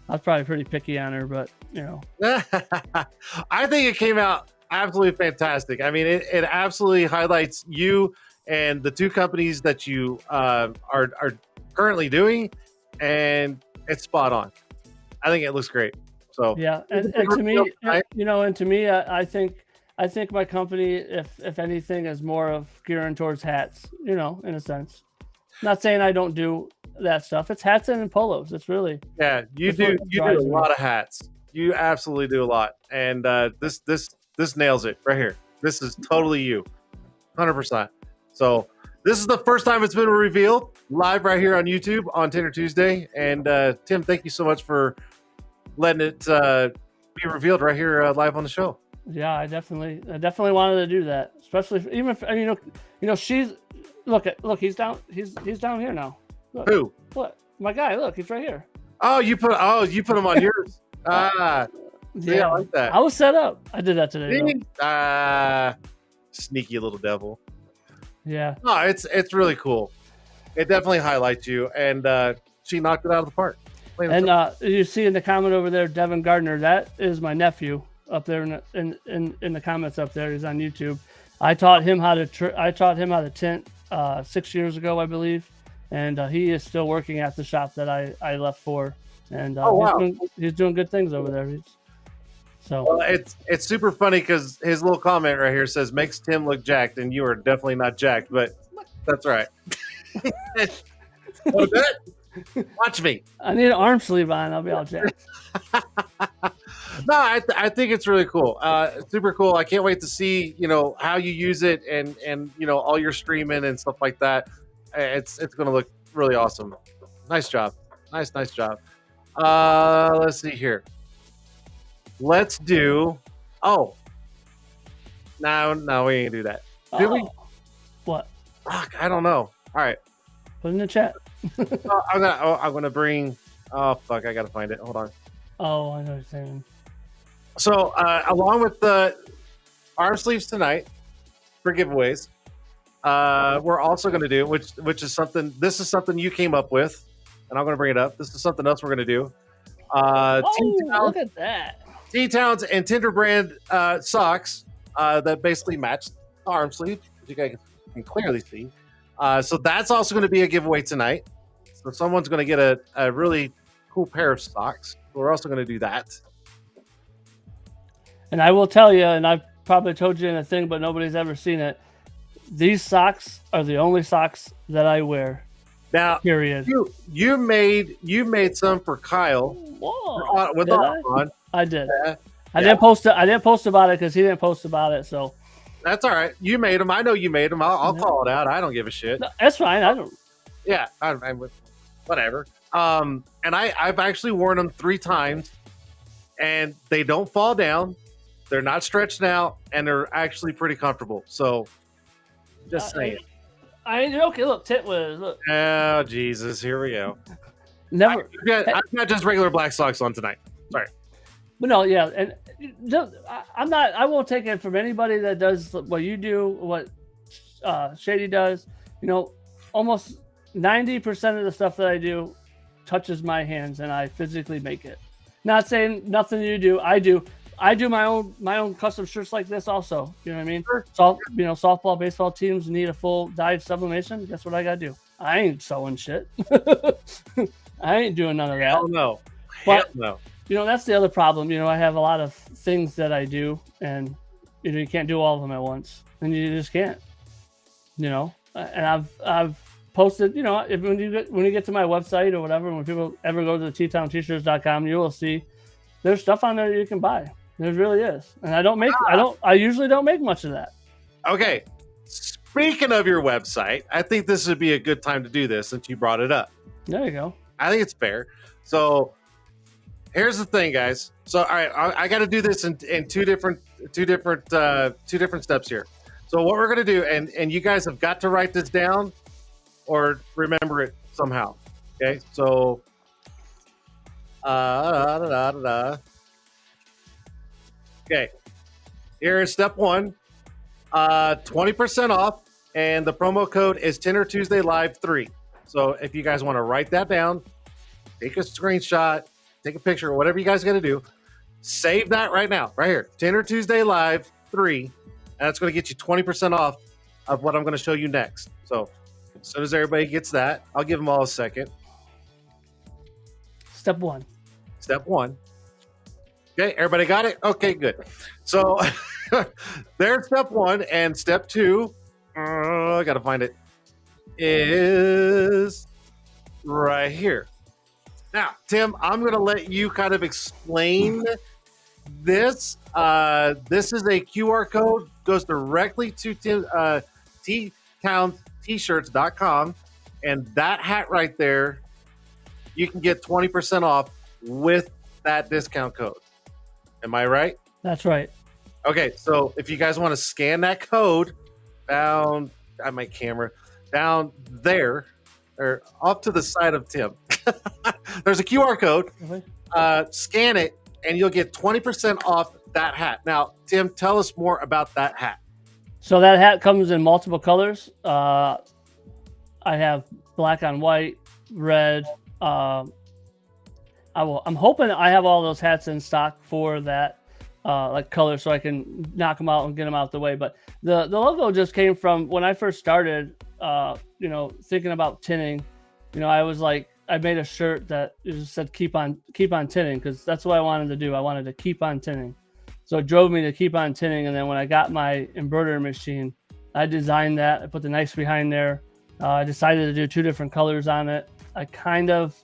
was probably pretty picky on her, but you know. I think it came out absolutely fantastic. I mean, it absolutely highlights you and the two companies that you are currently doing, and it's spot on. I think it looks great. So yeah, and to me, you know, and to me, I think my company, if anything, is more of gearing towards hats. You know, in a sense. Not saying I don't do that stuff. It's hats and polos. It's really you do a lot of hats. You absolutely do a lot, and this nails it right here. This is totally you, 100%. So this is the first time it's been revealed live right here on YouTube on Tint'er Tuesday. And Tim, thank you so much for letting it be revealed right here live on the show. Yeah, I definitely wanted to do that, especially even if you know she's look he's down here now. Look, who? What? My guy. Look, he's right here. Oh, you put him on yours. Yeah, I like that. I was set up. I did that today. Sneaky little devil. Yeah. No, it's really cool. It definitely highlights you, and she knocked it out of the park. And you see in the comment over there, Devin Gardner. That is my nephew up there in the comments up there. He's on YouTube. I taught him how to tint 6 years ago, I believe, and he is still working at the shop that I left for. And wow. he's doing good things over there. Well, it's super funny because his little comment right here says makes Tim look jacked, and you are definitely not jacked, but that's right. Watch me. I need an arm sleeve on. I'll be all jacked. No, I think it's really cool. Super cool. I can't wait to see how you use it and all your streaming and stuff like that. It's going to look really awesome. Nice job. Nice job. Let's see here. Let's do. Oh, no, we ain't do that. Did we? What? Fuck, I don't know. All right. Put in the chat. I'm gonna bring. Oh fuck, I gotta find it. Hold on. Oh, I know what you're saying. So along with the arm sleeves tonight for giveaways, we're also gonna do which is something. This is something you came up with, and I'm gonna bring it up. This is something else we're gonna do. Look at that. T-Towns and Tint'er brand socks that basically match the arm sleeve. You guys can clearly see. So that's also going to be a giveaway tonight. So someone's going to get a really cool pair of socks. We're also going to do that. And I will tell you, and I've probably told you in a thing, but nobody's ever seen it. These socks are the only socks that I wear. Now, period. You made some for Kyle. Whoa! With on. I did. I didn't post it. I didn't post about it because he didn't post about it. So that's all right. You made them. I know you made them. I'll call it out. I don't give a shit. No, that's fine. I don't. Yeah, I'm with whatever. And I've actually worn them 3 times, and they don't fall down. They're not stretched out, and they're actually pretty comfortable. So, just saying. Okay. Look, Titwiz. Look. Oh Jesus! Here we go. Never. I've got just regular black socks on tonight. Sorry. But no, yeah, and I'm not. I won't take it from anybody that does what you do, what Shady does. You know, almost 90% of the stuff that I do touches my hands, and I physically make it. Not saying nothing you do. I do my own custom shirts like this also. You know what I mean? Sure. Softball, baseball teams need a full dyed sublimation. Guess what I gotta do? I ain't sewing shit. I ain't doing none of that. Hell no. But, Hell no. You know, that's the other problem. You know, I have a lot of things that I do, and you can't do all of them at once, and you just can't. You know, and I've posted. You know, when you get to my website or whatever, when people ever go to the TTownTshirts.com, you will see there's stuff on there you can buy. There really is, and I usually don't make much of that. Okay. Speaking of your website, I think this would be a good time to do this since you brought it up. There you go. I think it's fair. So here's the thing, guys. So all right, I got to do this in two different steps here. So what we're gonna do, and you guys have got to write this down or remember it somehow. Okay. So okay. Here is step 1. 20% off, and the promo code is Tint'er Tuesday Live 3. So if you guys want to write that down, take a screenshot, take a picture, whatever you guys got to do, save that right now, right here. Tint'er Tuesday Live 3, and that's going to get you 20% off of what I'm going to show you next. So as soon as everybody gets that, I'll give them all a second. Step 1. Okay, everybody got it? Okay, good. So there's step 1, and step 2, I got to find it, is right here. Now, Tim, I'm going to let you kind of explain this. This is a QR code, goes directly to TTownTshirts.com, and that hat right there, you can get 20% off with that discount code. Am I right? That's right. Okay, so if you guys want to scan that code down at my camera, down there, or off to the side of Tim, there's a QR code. Scan it, and you'll get 20% off that hat. Now, Tim, tell us more about that hat. So that hat comes in multiple colors. I have black on white, red. I'm hoping I have all those hats in stock for that like color, so I can knock them out and get them out the way. But the logo just came from when I first started, thinking about tinning. You know, I was like, I made a shirt that just said keep on tinning, because that's what I wanted to do. I wanted to keep on tinning. So it drove me to keep on tinning. And then when I got my embroidery machine, I designed that. I put the knives behind there. I decided to do 2 different colors on it. I kind of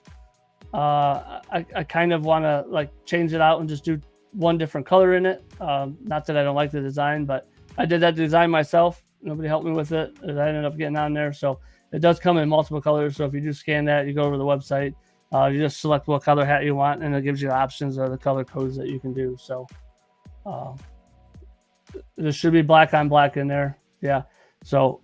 want to like change it out and just do 1 different color in it. Not that I don't like the design, but I did that design myself. Nobody helped me with it. And I ended up getting on there. So it does come in multiple colors. So if you do scan that, you go over to the website. You just select what color hat you want, and it gives you options of the color codes that you can do. So there should be black on black in there. Yeah. So,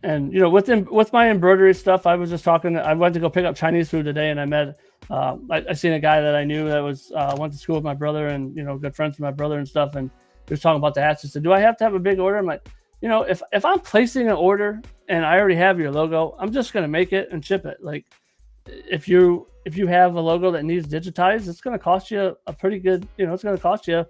and with my embroidery stuff, I was just talking. I went to go pick up Chinese food today, and I met. I seen a guy that I knew that was went to school with my brother, and good friends with my brother and stuff. And he was talking about the hats. He said, "Do I have to have a big order?" I'm like, if I'm placing an order and I already have your logo, I'm just gonna make it and ship it. Like, if you have a logo that needs digitized, it's going to cost you a pretty good, it's going to cost you,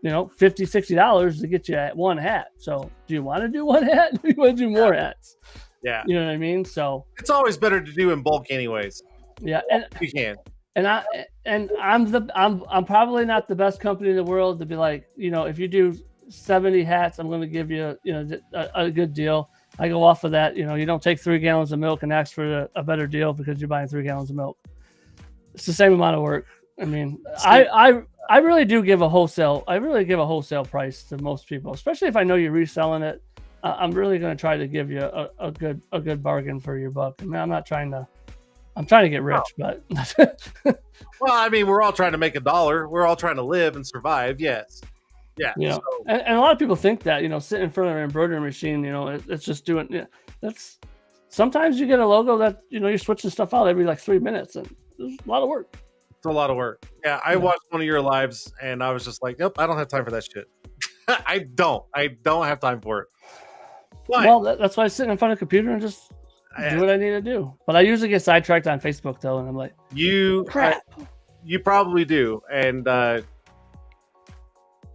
$50-$60 to get you at one hat. So do you want to do one hat? Do you want to do more hats? Yeah. You know what I mean? So it's always better to do in bulk anyways. Yeah. And you can. And I'm probably not the best company in the world to be like, if you do 70 hats, I'm going to give you, a good deal. I go off of that. You don't take 3 gallons of milk and ask for a better deal because you're buying 3 gallons of milk. It's the same amount of work. I mean, I really do give a wholesale. I really give a wholesale price to most people, especially if I know you're reselling it. I'm really going to try to give you a good bargain for your buck. I mean, I'm trying to get rich, but well, I mean, we're all trying to make $1. We're all trying to live and survive. Yes. Yeah. So. And a lot of people think that, sitting in front of an embroidery machine, it's just doing, that's sometimes you get a logo that, you're switching stuff out every like 3 minutes, and it's a lot of work. It's a lot of work. Yeah. I watched one of your lives and I was just like, nope, I don't have time for that shit. I don't have time for it. But, well, that's why I sit in front of a computer and just do what I need to do. But I usually get sidetracked on Facebook though, and I'm like, crap. You probably do. And,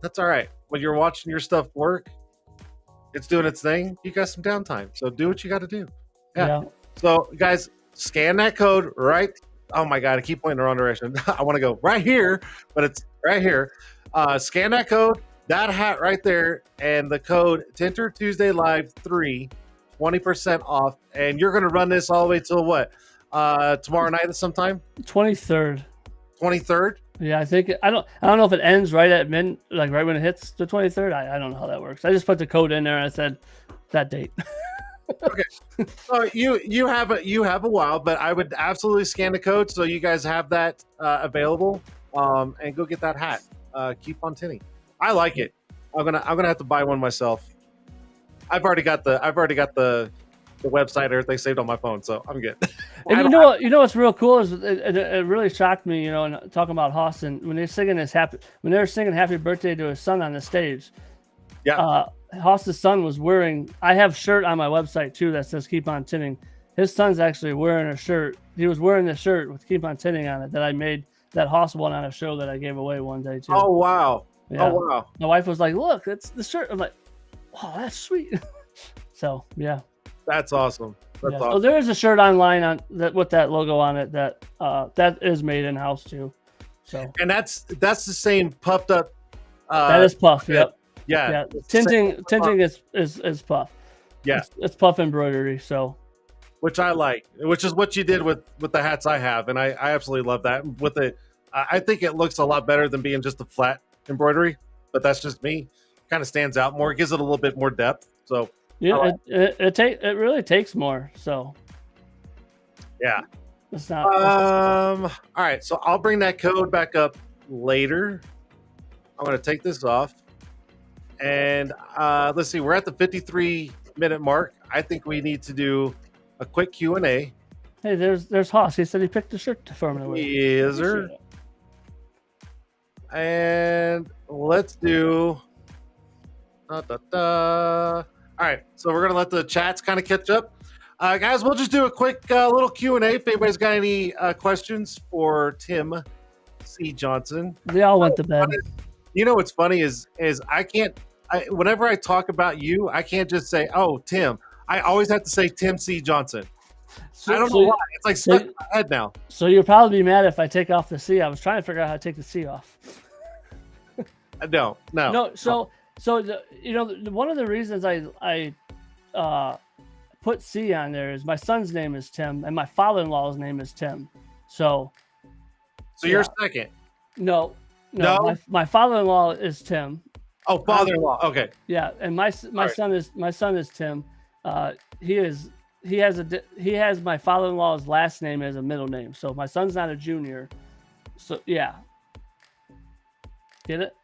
that's all right. When you're watching your stuff work, it's doing its thing. You got some downtime, so do what you got to do. Yeah. So, guys, scan that code right. Oh my God, I keep pointing the wrong direction. I want to go right here, but it's right here. Scan that code, that hat right there, and the code Tint'er Tuesday Live 3, 20% off. And you're gonna run this all the way till what? Tomorrow night at sometime. 23rd. 23rd. Yeah, I think I don't know if it ends right at like right when it hits the 23rd. I don't know how that works. I just put the code in there and I said that date. Okay, so you have a while, but I would absolutely scan the code so you guys have that available, and go get that hat. Keep on tinning. I like it. I'm gonna have to buy one myself. I've already got the website, everything saved on my phone, so I'm good. And you know what's real cool is it really shocked me, and talking about Austin when they're singing happy birthday to his son on the stage. Yeah. Haas's son was wearing. I have a shirt on my website too that says "Keep on Tinning." His son's actually wearing a shirt. He was wearing the shirt with "Keep on Tinning" on it that I made. That Haas won on a show that I gave away one day too. Oh wow! Yeah. Oh wow! My wife was like, "Look, it's the shirt." I'm like, "Wow, that's sweet." So yeah. That's awesome. That's awesome. So there is a shirt online with that logo on it that is made in house too. So and that's the same puffed up. That is puff. Yep. Yeah. Tinting is puff. Yeah. It's puff embroidery. So, which I like, which is what you did with the hats I have, and I absolutely love that. With it, I think it looks a lot better than being just a flat embroidery. But that's just me. Kind of stands out more. It gives it a little bit more depth. So. Yeah, it really takes more. So. Yeah. It's not. All right, so I'll bring that code back up later. I'm going to take this off, and let's see. We're at the 53-minute mark. I think we need to do a quick Q&A. Hey, there's Haas. He said he picked a shirt for me. Yes, sir. And let's do. All right, so we're gonna let the chats kind of catch up. Guys, we'll just do a quick little Q&A if anybody's got any questions for Tim C. Johnson. They all went to bed. What's funny is whenever I talk about you, I can't just say, oh, Tim. I always have to say Tim C. Johnson. I don't know why. It's like stuck in my head now. So you'll probably be mad if I take off the C. I was trying to figure out how to take the C off. No. So one of the reasons I put C on there is my son's name is Tim and my father-in-law's name is Tim. So you're second. No. My father-in-law is Tim Oh, father-in-law. Okay. Yeah, and my All right. son is Tim. He has my father-in-law's last name as a middle name, so my son's not a junior. So yeah, get it?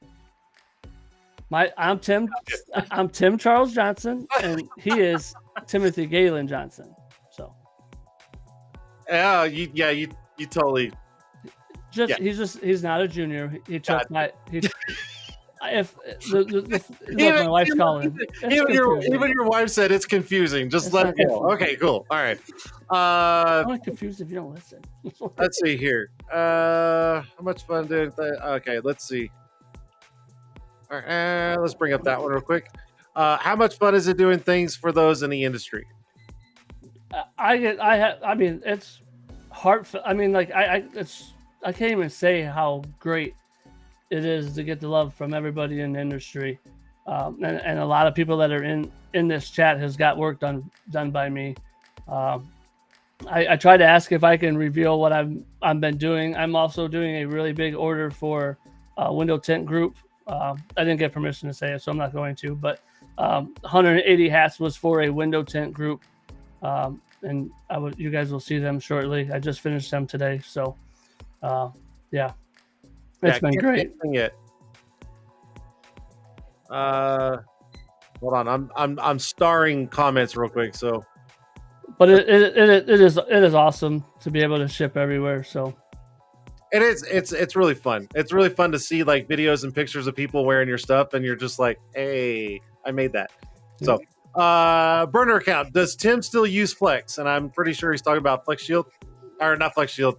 I'm Tim Charles Johnson, and he is Timothy Galen Johnson. So You totally. Yeah. he's not a junior. He took Gotcha. my he. If look, my wife's calling. Even your wife said it's confusing. Just It's let not it go. confusing. Okay, cool. All right. I'm not confused if you don't listen. Let's see here. How much fun did that? Okay, let's see. All right, let's bring up that one real quick. How much fun is it doing things for those in the industry? I mean, it's heart. I mean, like I can't even say how great it is to get the love from everybody in the industry, and a lot of people that are in this chat has got work done by me. I tried to ask if I can reveal what I've been doing. I'm also doing a really big order for Window Tint Group. I didn't get permission to say it, so I'm not going to. But 180 hats was for a Window Tint Group, and you guys will see them shortly. I just finished them today, so yeah. It's been great. Yet. Hold on, I'm starring comments real quick. So, but it is awesome to be able to ship everywhere. So, it's really fun. It's really fun to see like videos and pictures of people wearing your stuff, and you're just like, hey, I made that. So, burner account. Does Tim still use Flex? And I'm pretty sure he's talking about Flex Shield, or not Flex Shield.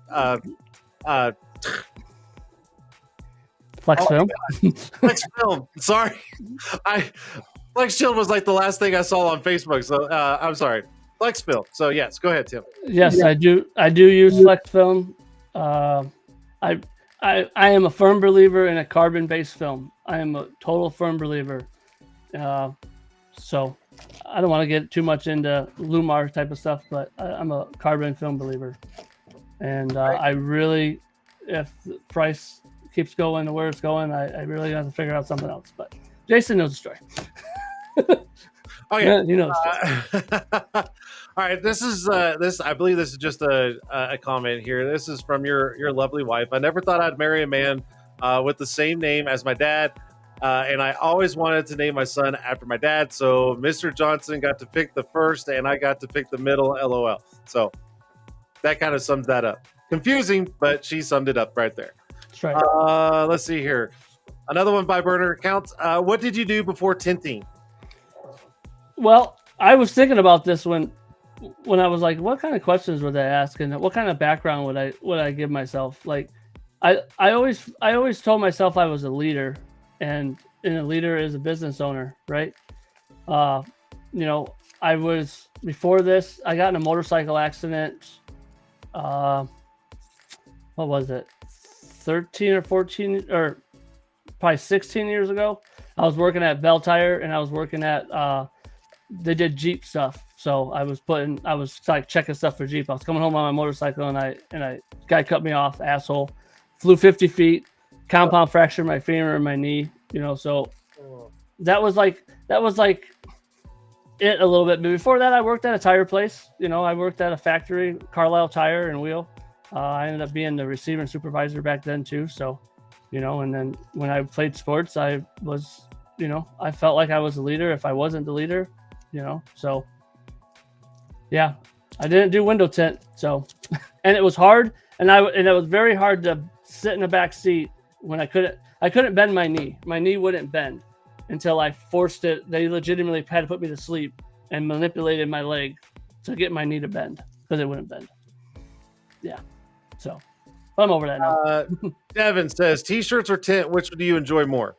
Flex Film. Flex Film. Sorry, Flex Shield was like the last thing I saw on Facebook. So I'm sorry, Flex Film. So yes, go ahead, Tim. Yes, I do use Flex Film. I am a firm believer in a carbon-based film. I am a total firm believer. So I don't want to get too much into Lumar type of stuff, but I'm a carbon film believer. And I really, if the price keeps going to where it's going, I really have to figure out something else. But Jason knows the story. Oh yeah, you know. All right, this is this. I believe this is just a comment here. This is from your lovely wife. I never thought I'd marry a man with the same name as my dad, and I always wanted to name my son after my dad. So Mr. Johnson got to pick the first, and I got to pick the middle. LOL. So that kind of sums that up. Confusing, but she summed it up right there. That's right. Let's see here. Another one by burner accounts. What did you do before tinting? Well, I was thinking about this when I was like, what kind of questions would I ask, and what kind of background would I give myself? Like, I always told myself I was a leader, and a leader is a business owner, right? I was, before this, I got in a motorcycle accident. What was it? 13 or 14 or probably 16 years ago. I was working at Bell Tire, and I was working at they did Jeep stuff. So I was like checking stuff for Jeep. I was coming home on my motorcycle, and guy cut me off, asshole. Flew 50 feet, compound fractured my femur and my knee. So that was like it a little bit. But before that, I worked at a tire place. I worked at a factory, Carlisle Tire and Wheel. I ended up being the receiver and supervisor back then too. So, and then when I played sports, I was, I felt like I was a leader if I wasn't the leader, so yeah, I didn't do window tint. So, and it was hard. And it was very hard to sit in the back seat when I couldn't bend my knee. My knee wouldn't bend until I forced it. They legitimately had to put me to sleep and manipulated my leg to get my knee to bend because it wouldn't bend. Yeah. So I'm over that now. Devin says, t-shirts or tint, which do you enjoy more?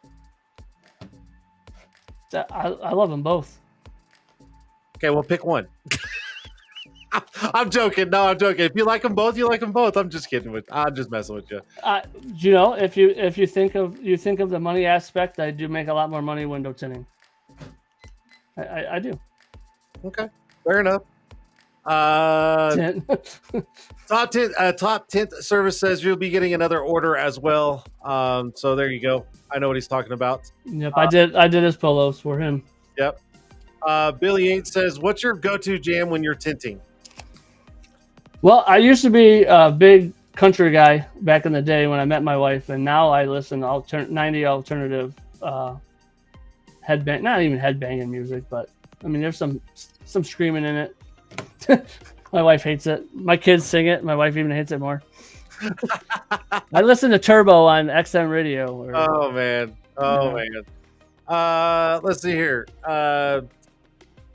I love them both. Okay, well, pick one. I'm joking. No, I'm joking. If you like them both, you like them both. I'm just kidding. I'm just messing with you. If you think of the money aspect, I do make a lot more money window tinting. I do. Okay, fair enough. Uh, Tint. top tint service says you'll be getting another order as well. So there you go. I know what he's talking about. Yep, I did his polos for him. Yep. Billy Yates says, "What's your go-to jam when you're tinting?" Well, I used to be a big country guy back in the day when I met my wife, and now I listen to 90 alternative headbang, not even headbanging music, but I mean, there's some screaming in it. My wife hates it. My kids sing it. My wife even hates it more. I listen to Turbo on XM radio. Oh man. Oh man. Let's see here.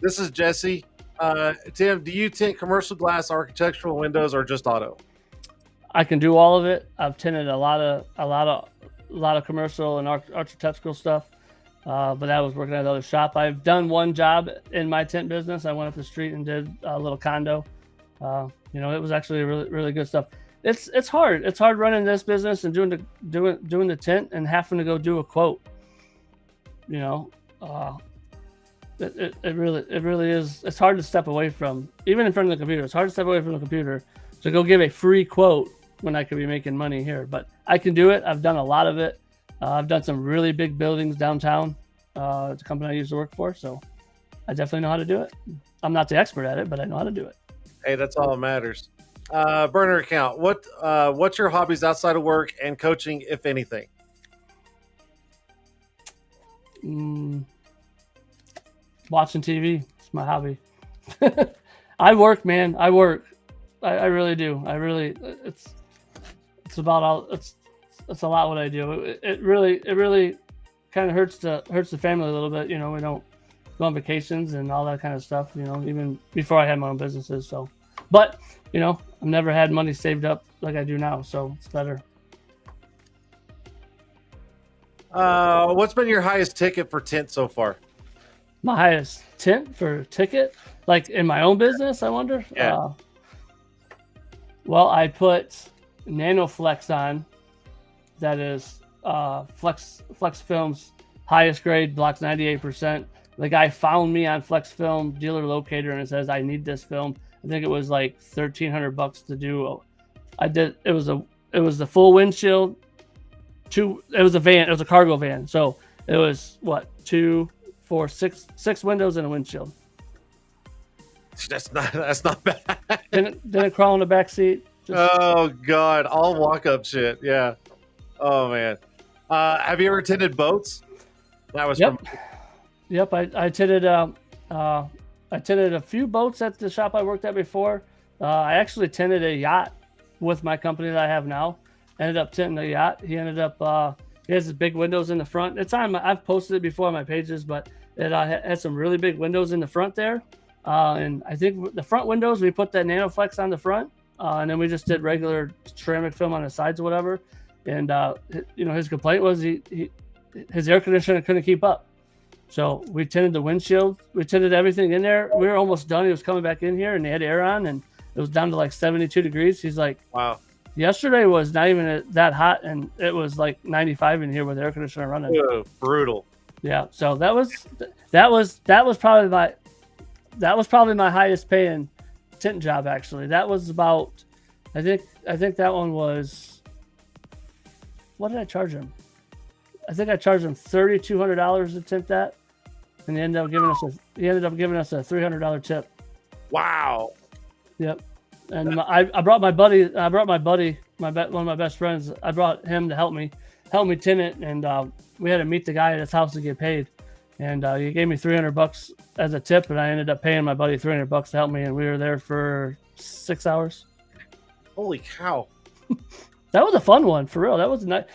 This is Jesse. Tim, do you tint commercial glass, architectural windows, or just auto? I can do all of it. I've tinted a lot of commercial and architectural stuff. But I was working at another shop. I've done one job in my tint business. I went up the street and did a little condo. It was actually really, really good stuff. It's hard. It's hard running this business and doing the tint and having to go do a quote. It really is. It's hard to step away from, even in front of the computer. It's hard to step away from the computer to go give a free quote when I could be making money here. But I can do it. I've done a lot of it. I've done some really big buildings downtown. It's a company I used to work for, so I definitely know how to do it. I'm not the expert at it, but I know how to do it. Hey, that's all that matters. Burner account. What's your hobbies outside of work and coaching, if anything? Watching TV. It's my hobby. I work, man. I work. I really do. It's about all. It's a lot what I do. It really kind of hurts the family a little bit. We don't go on vacations and all that kind of stuff. Even before I had my own businesses. So, but I've never had money saved up like I do now. So it's better. What's been your highest ticket for tint so far? My highest tint for ticket, like in my own business, I wonder. Yeah. Well, I put NanoFlex on. That is Flex Film's highest grade, blocks 98%. The guy found me on Flex Film Dealer Locator and it says I need this film. I think it was like $1,300 to do. I did. It was the full windshield. It was a van. It was a cargo van. So it was what 2, 4, 6 windows and a windshield. That's not bad. Didn't crawl in the back seat. Oh God, all walk up shit. Yeah. Oh man. Have you ever tinted boats? That was Yep. I tinted a few boats at the shop I worked at before. I actually tinted a yacht with my company that I have now. Ended up tinting a yacht. He ended up he has his big windows in the front. It's on I've posted it before on my pages, but it had some really big windows in the front there. And I think the front windows, we put that NanoFlex on the front, and then we just did regular ceramic film on the sides or whatever. And his complaint was his air conditioner couldn't keep up. So we tinted the windshield, we tinted everything in there. We were almost done. He was coming back in here, and they had air on, and it was down to like 72 degrees. He's like, "Wow, yesterday was not even that hot, and it was like 95 in here with the air conditioner running." Whoa, brutal. Yeah. So that was probably my highest paying tint job. Actually, that was about. I think that one was. What did I charge him? I think I charged him $3,200 to tint that, and he ended up giving us a $300 tip. Wow. Yep. And I brought my buddy, one of my best friends. I brought him to help me tint it, and we had to meet the guy at his house to get paid. And he gave me $300 as a tip, and I ended up paying my buddy $300 to help me, and we were there for 6 hours. Holy cow! That was a fun one, for real. That was a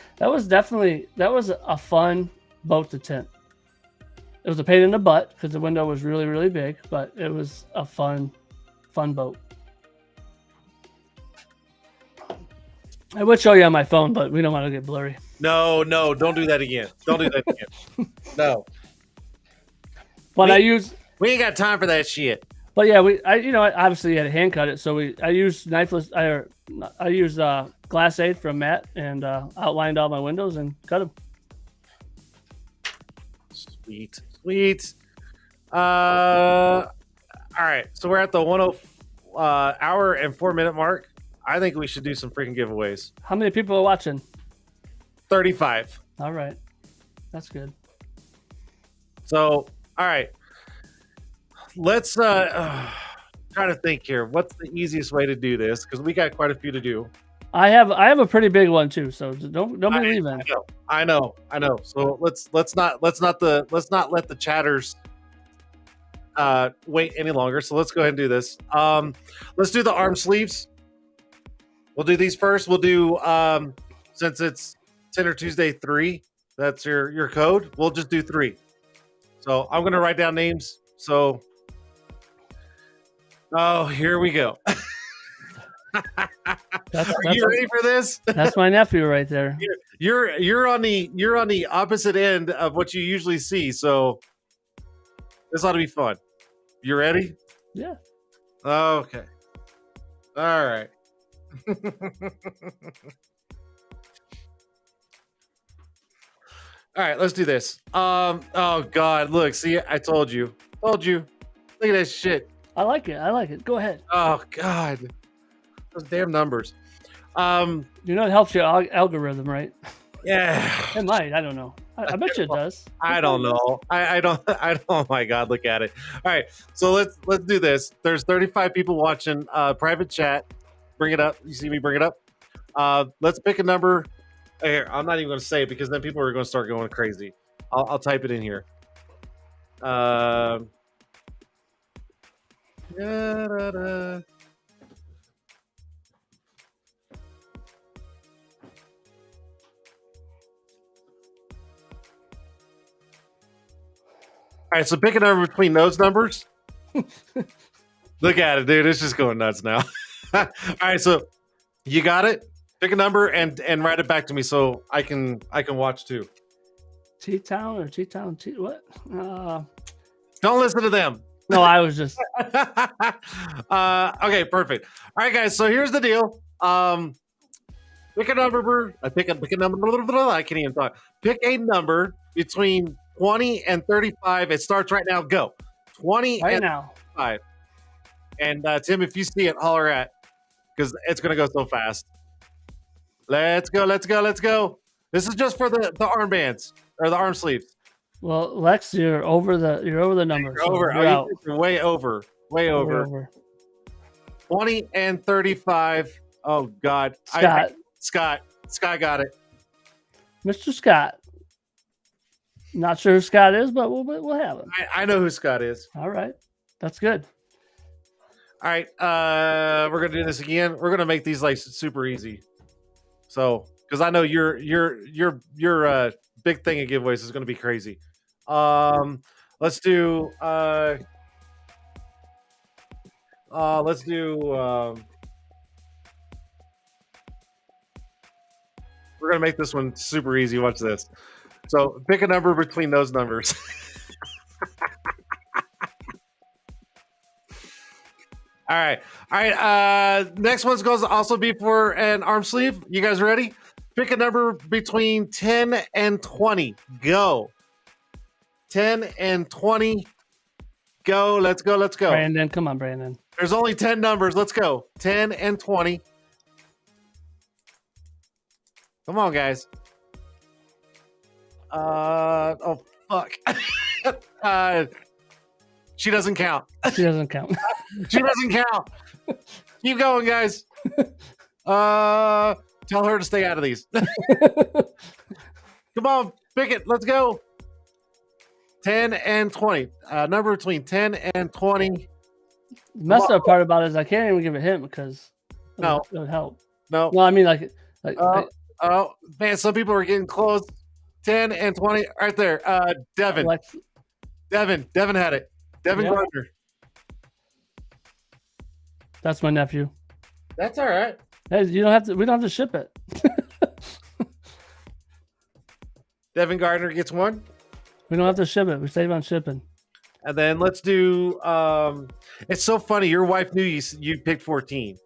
fun boat to tint. It was a pain in the butt because the window was really, really big, but it was a fun boat. I would show you on my phone, but we don't want to get blurry. No, don't do that again. Don't do that again. No. But we ain't got time for that shit. But yeah, I obviously had to hand cut it, so I used I used Glass Aid from Matt and outlined all my windows and cut them. Sweet. All right, so we're at the hour and 4 minute mark, I think we should do some freaking giveaways. How many people are watching? 35. All right, that's good. So, all right, let's try to think here. What's the easiest way to do this? Because we got quite a few to do. I have a pretty big one too, so don't be leaving. I know. So let's not let the chatters wait any longer. So let's go ahead and do this. Let's do the arm sleeves. We'll do these first. We'll do since it's Tint'er Tuesday 3. That's your code. We'll just do 3. So I'm gonna write down names. So here we go. Are you ready for this? That's my nephew right there. You're on the opposite end of what you usually see, so this ought to be fun. You ready? Yeah. Okay. All right. All right, let's do this. Oh God, look, see, I told you. Look at that shit. I like it. Go ahead. Oh God, those damn numbers. It helps your algorithm, right? Yeah. It might. I don't know. I bet you it does. I don't know. I don't. Oh my God, look at it. All right, so let's do this. There's 35 people watching. Private chat. Bring it up. You see me bring it up. Let's pick a number. Here, I'm not even going to say it because then people are going to start going crazy. I'll type it in here. Da-da-da. All right, so pick a number between those numbers. Look at it, dude. It's just going nuts now. All right, so you got it. Pick a number and write it back to me so I can watch too. T-Town or T-Town? What? Don't listen to them. No, I was just. Okay, perfect. All right, guys. So here's the deal. Pick a number. Pick a number. I can't even talk. Pick a number between 20 and 35. It starts right now. Go. 20 right and now. 35. And Tim, if you see it, holler at, because it's gonna go so fast. Let's go. This is just for the armbands or the arm sleeves. Well, Lex, you're over the number. You're out. Way over. 20 and 35. Oh God. Scott got it. Mr. Scott. Not sure who Scott is, but we'll have him. I know who Scott is. All right, that's good. All right, we're gonna do this again. We're gonna make these like super easy. So, because I know your big thing of giveaways is gonna be crazy. Let's do we're gonna make this one super easy. Watch this. So pick a number between those numbers. All right. Next one's going to also be for an arm sleeve. You guys ready? Pick a number between 10 and 20. Go. 10 and 20. Go. Let's go. Brandon, come on, Brandon. There's only 10 numbers. Let's go. 10 and 20. Come on, guys. Oh, fuck. She doesn't count. She doesn't count. She doesn't count. Keep going, guys. Tell her to stay out of these. Come on, pick it. Let's go. 10 and 20. Number between 10 and 20. The messed up part about it is I can't even give a hint because it would help. No, I mean oh man, some people are getting close. 10 and 20 right there. Devin had it. Devin Gardner. That's my nephew. That's all right. Hey, we don't have to ship it. Devin Gardner gets one. We don't have to ship it. We save on shipping. And then let's do it's so funny. Your wife knew you picked 14.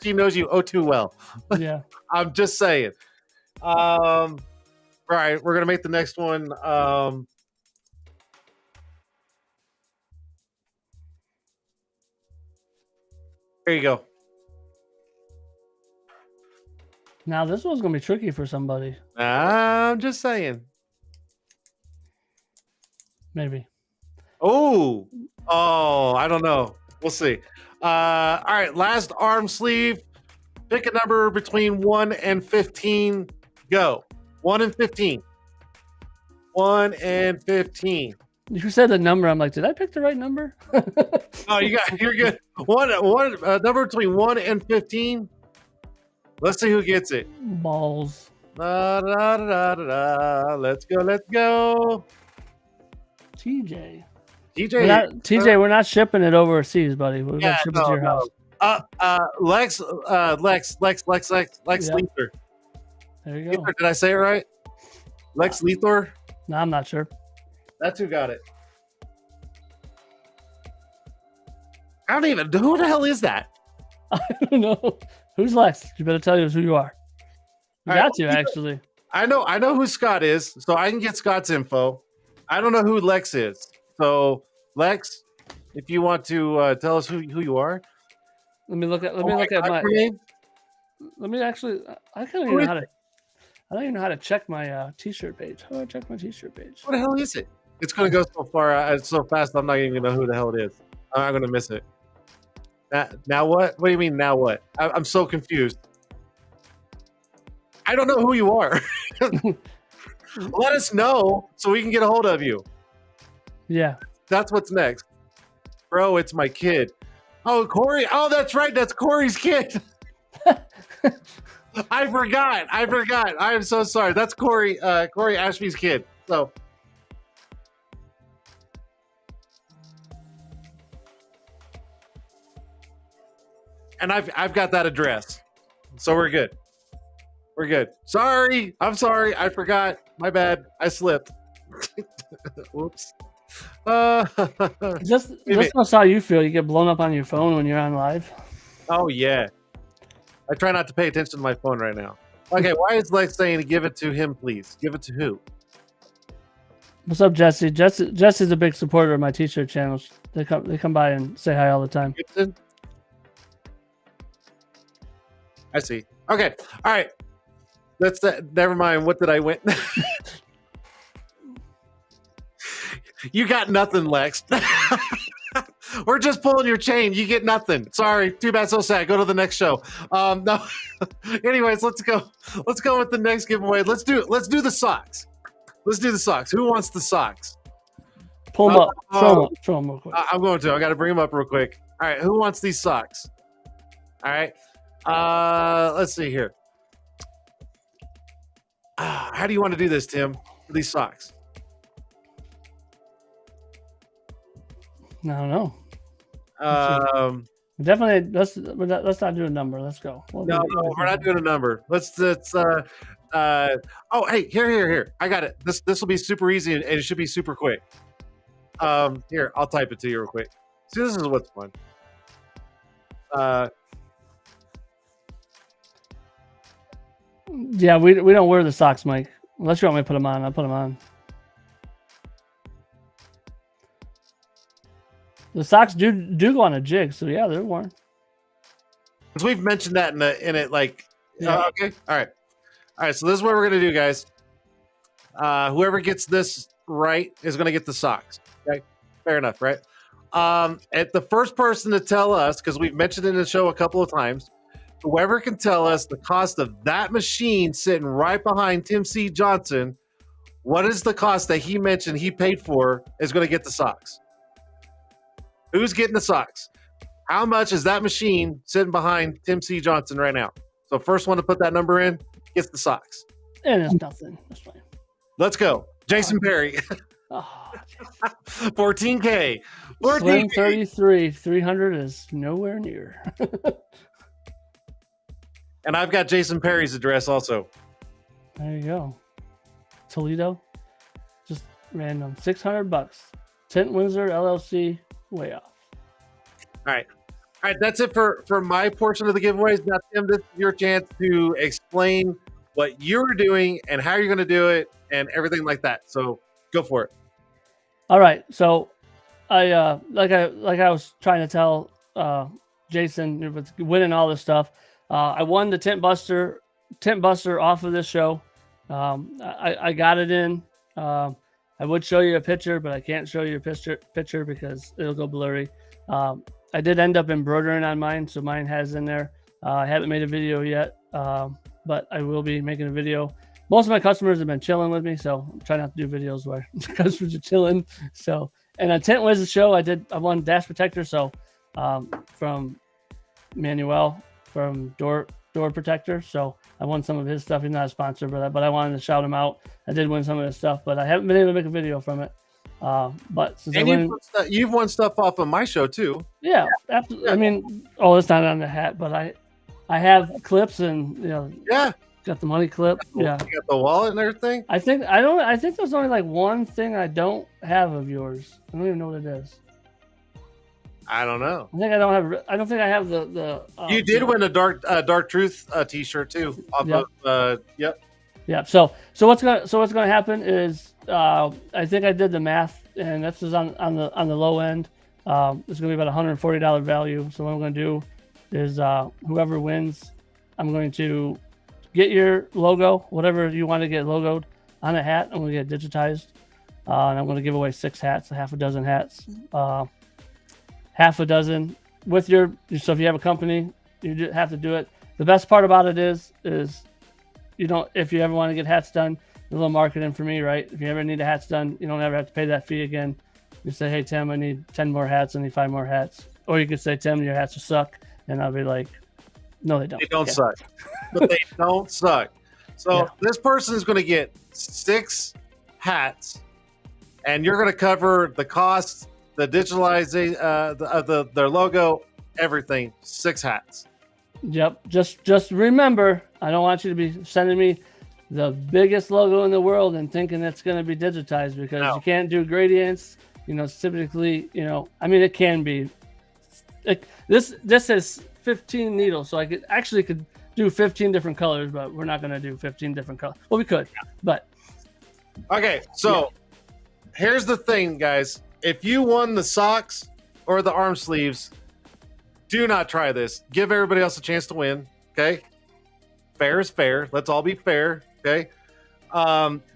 She knows you too well. Yeah. I'm just saying. All right, we're gonna make the next one. There you go. Now this one's gonna be tricky for somebody. I'm just saying. Maybe. Oh, I don't know. We'll see. All right, last arm sleeve. Pick a number between 1 and 15. Go. 1 and 15. 1 and 15. You said the number. I'm like, did I pick the right number? Oh, you're good. One number between 1 and 15. Let's see who gets it. Balls. Da, da, da, da, da. Let's go. TJ. TJ. We're not shipping it overseas, buddy. We're gonna ship it to your house. Lex Luthor. There you go. Did I say it right? Lex Luthor. No, I'm not sure. That's who got it. I don't even. Who the hell is that? I don't know. Who's Lex? You better tell us who you are. You All got right, to actually. I know who Scott is, so I can get Scott's info. I don't know who Lex is. So Lex, if you want to tell us who you are. Let me look at my. Name? Let me actually. I don't even know how to. I don't even know how to check my T-shirt page. How do I check my T-shirt page? What the hell is it? It's going to go so far, so fast. I'm not even going to know who the hell it is. I'm going to miss it. Now what? What do you mean? Now what? I'm so confused. I don't know who you are. Let us know so we can get a hold of you. Yeah. That's what's next. Bro, it's my kid. Oh, Corey. Oh, that's right. That's Corey's kid. I forgot. I am so sorry. That's Corey Ashby's kid. So and I've got that address. So we're good. We're good. Sorry. I'm sorry. I forgot. My bad. I slipped. Whoops. Just that's how you feel. You get blown up on your phone when you're on live. Oh yeah. I try not to pay attention to my phone right now. Okay, why is Lex saying to give it to him, please? Give it to who? What's up, Jesse? Jesse's a big supporter of my T-shirt channels. They come by and say hi all the time. Gibson? I see. Okay. All right. Let's never mind. What did I win? You got nothing, Lex. We're just pulling your chain. You get nothing. Sorry. Too bad. So sad. Go to the next show. No. Anyways, let's go. Let's go with the next giveaway. Let's do the socks. Let's do the socks. Who wants the socks? Pull them up. Show them real quick. I'm going to. I got to bring them up real quick. All right. Who wants these socks? All right. Let's see here. How do you want to do this, Tim? For these socks? I don't know. Definitely. Let's not do a number. Let's go. No, we're not doing a number. Let's oh, hey, here. I got it. This will be super easy and it should be super quick. Here, I'll type it to you real quick. See, this is what's fun. Yeah, we don't wear the socks, Mike. Unless you want me to put them on, I'll put them on. The socks do go on a jig, so yeah, they're worn. Because we've mentioned that in it, like, yeah. Okay, all right. So this is what we're gonna do, guys. Whoever gets this right is gonna get the socks. Okay, fair enough, right? At the first person to tell us, because we've mentioned it in the show a couple of times, whoever can tell us the cost of that machine sitting right behind Tim C. Johnson, what is the cost that he mentioned he paid for, is going to get the socks. Who's getting the socks? How much is that machine sitting behind Tim C. Johnson right now? So first one to put that number in gets the socks. And it's nothing. That's fine. Let's go. Jason Perry. Oh, 14K. Slim 33. 300 is nowhere near. And I've got Jason Perry's address also. There you go. Toledo. Just random. $600. Tint Windsor LLC. Way off. All right. That's it for my portion of the giveaways. Now, Tim, this is your chance to explain what you're doing and how you're going to do it and everything like that. So go for it. All right. So I like I was trying to tell Jason with winning all this stuff. I won the tent buster off of this show. I got it in. I would show you a picture, but I can't show you a picture because it'll go blurry. I did end up embroidering on mine, so mine has in there. I haven't made a video yet, but I will be making a video. Most of my customers have been chilling with me, so I'm trying not to do videos where customers are chilling. So, and on Tent Wiz's show, I won dash protector. So, from Manuel from Door Protector. So I won some of his stuff. He's not a sponsor for that, but I wanted to shout him out. I did win some of his stuff, but I haven't been able to make a video from it. But since you've won stuff off of my show too. Yeah, absolutely. Yeah. I mean, it's not on the hat, but I have clips and yeah. Got the money clip. Yeah. You got the wallet and everything? I think there's only like one thing I don't have of yours. I don't even know what it is. I don't know. I don't think I have the you did win a Dark Truth t-shirt too. Yep. Yeah. So what's gonna happen is I think I did the math, and this is on the low end. It's gonna be about $140 value. So what I'm gonna do is whoever wins, I'm going to get your logo, whatever you want to get logoed on a hat. I'm going to get it digitized. And I'm going to give away 6 hats, half a dozen hats. Half a dozen with your, so if you have a company, you have to do it. The best part about it is if you ever want to get hats done, a little marketing for me, right? If you ever need the hats done, you don't ever have to pay that fee again. You say, hey, Tim, I need 10 more hats. I need 5 more hats. Or you could say, Tim, your hats suck. And I'll be like, no, they don't. They don't suck. But they don't suck. So this person is going to get 6 hats, and you're going to cover the cost, the digitalizing, their logo, everything. 6 hats. Yep. Just remember, I don't want you to be sending me the biggest logo in the world and thinking it's going to be digitized, because you can't do gradients. Typically, I mean, it can be. This is 15 needles, so I could do 15 different colors, but we're not going to do 15 different colors. Well, we could, but okay. So here's the thing, guys. If you won the socks or the arm sleeves, do not try this. Give everybody else a chance to win. Okay, fair is fair. Let's all be fair. Okay,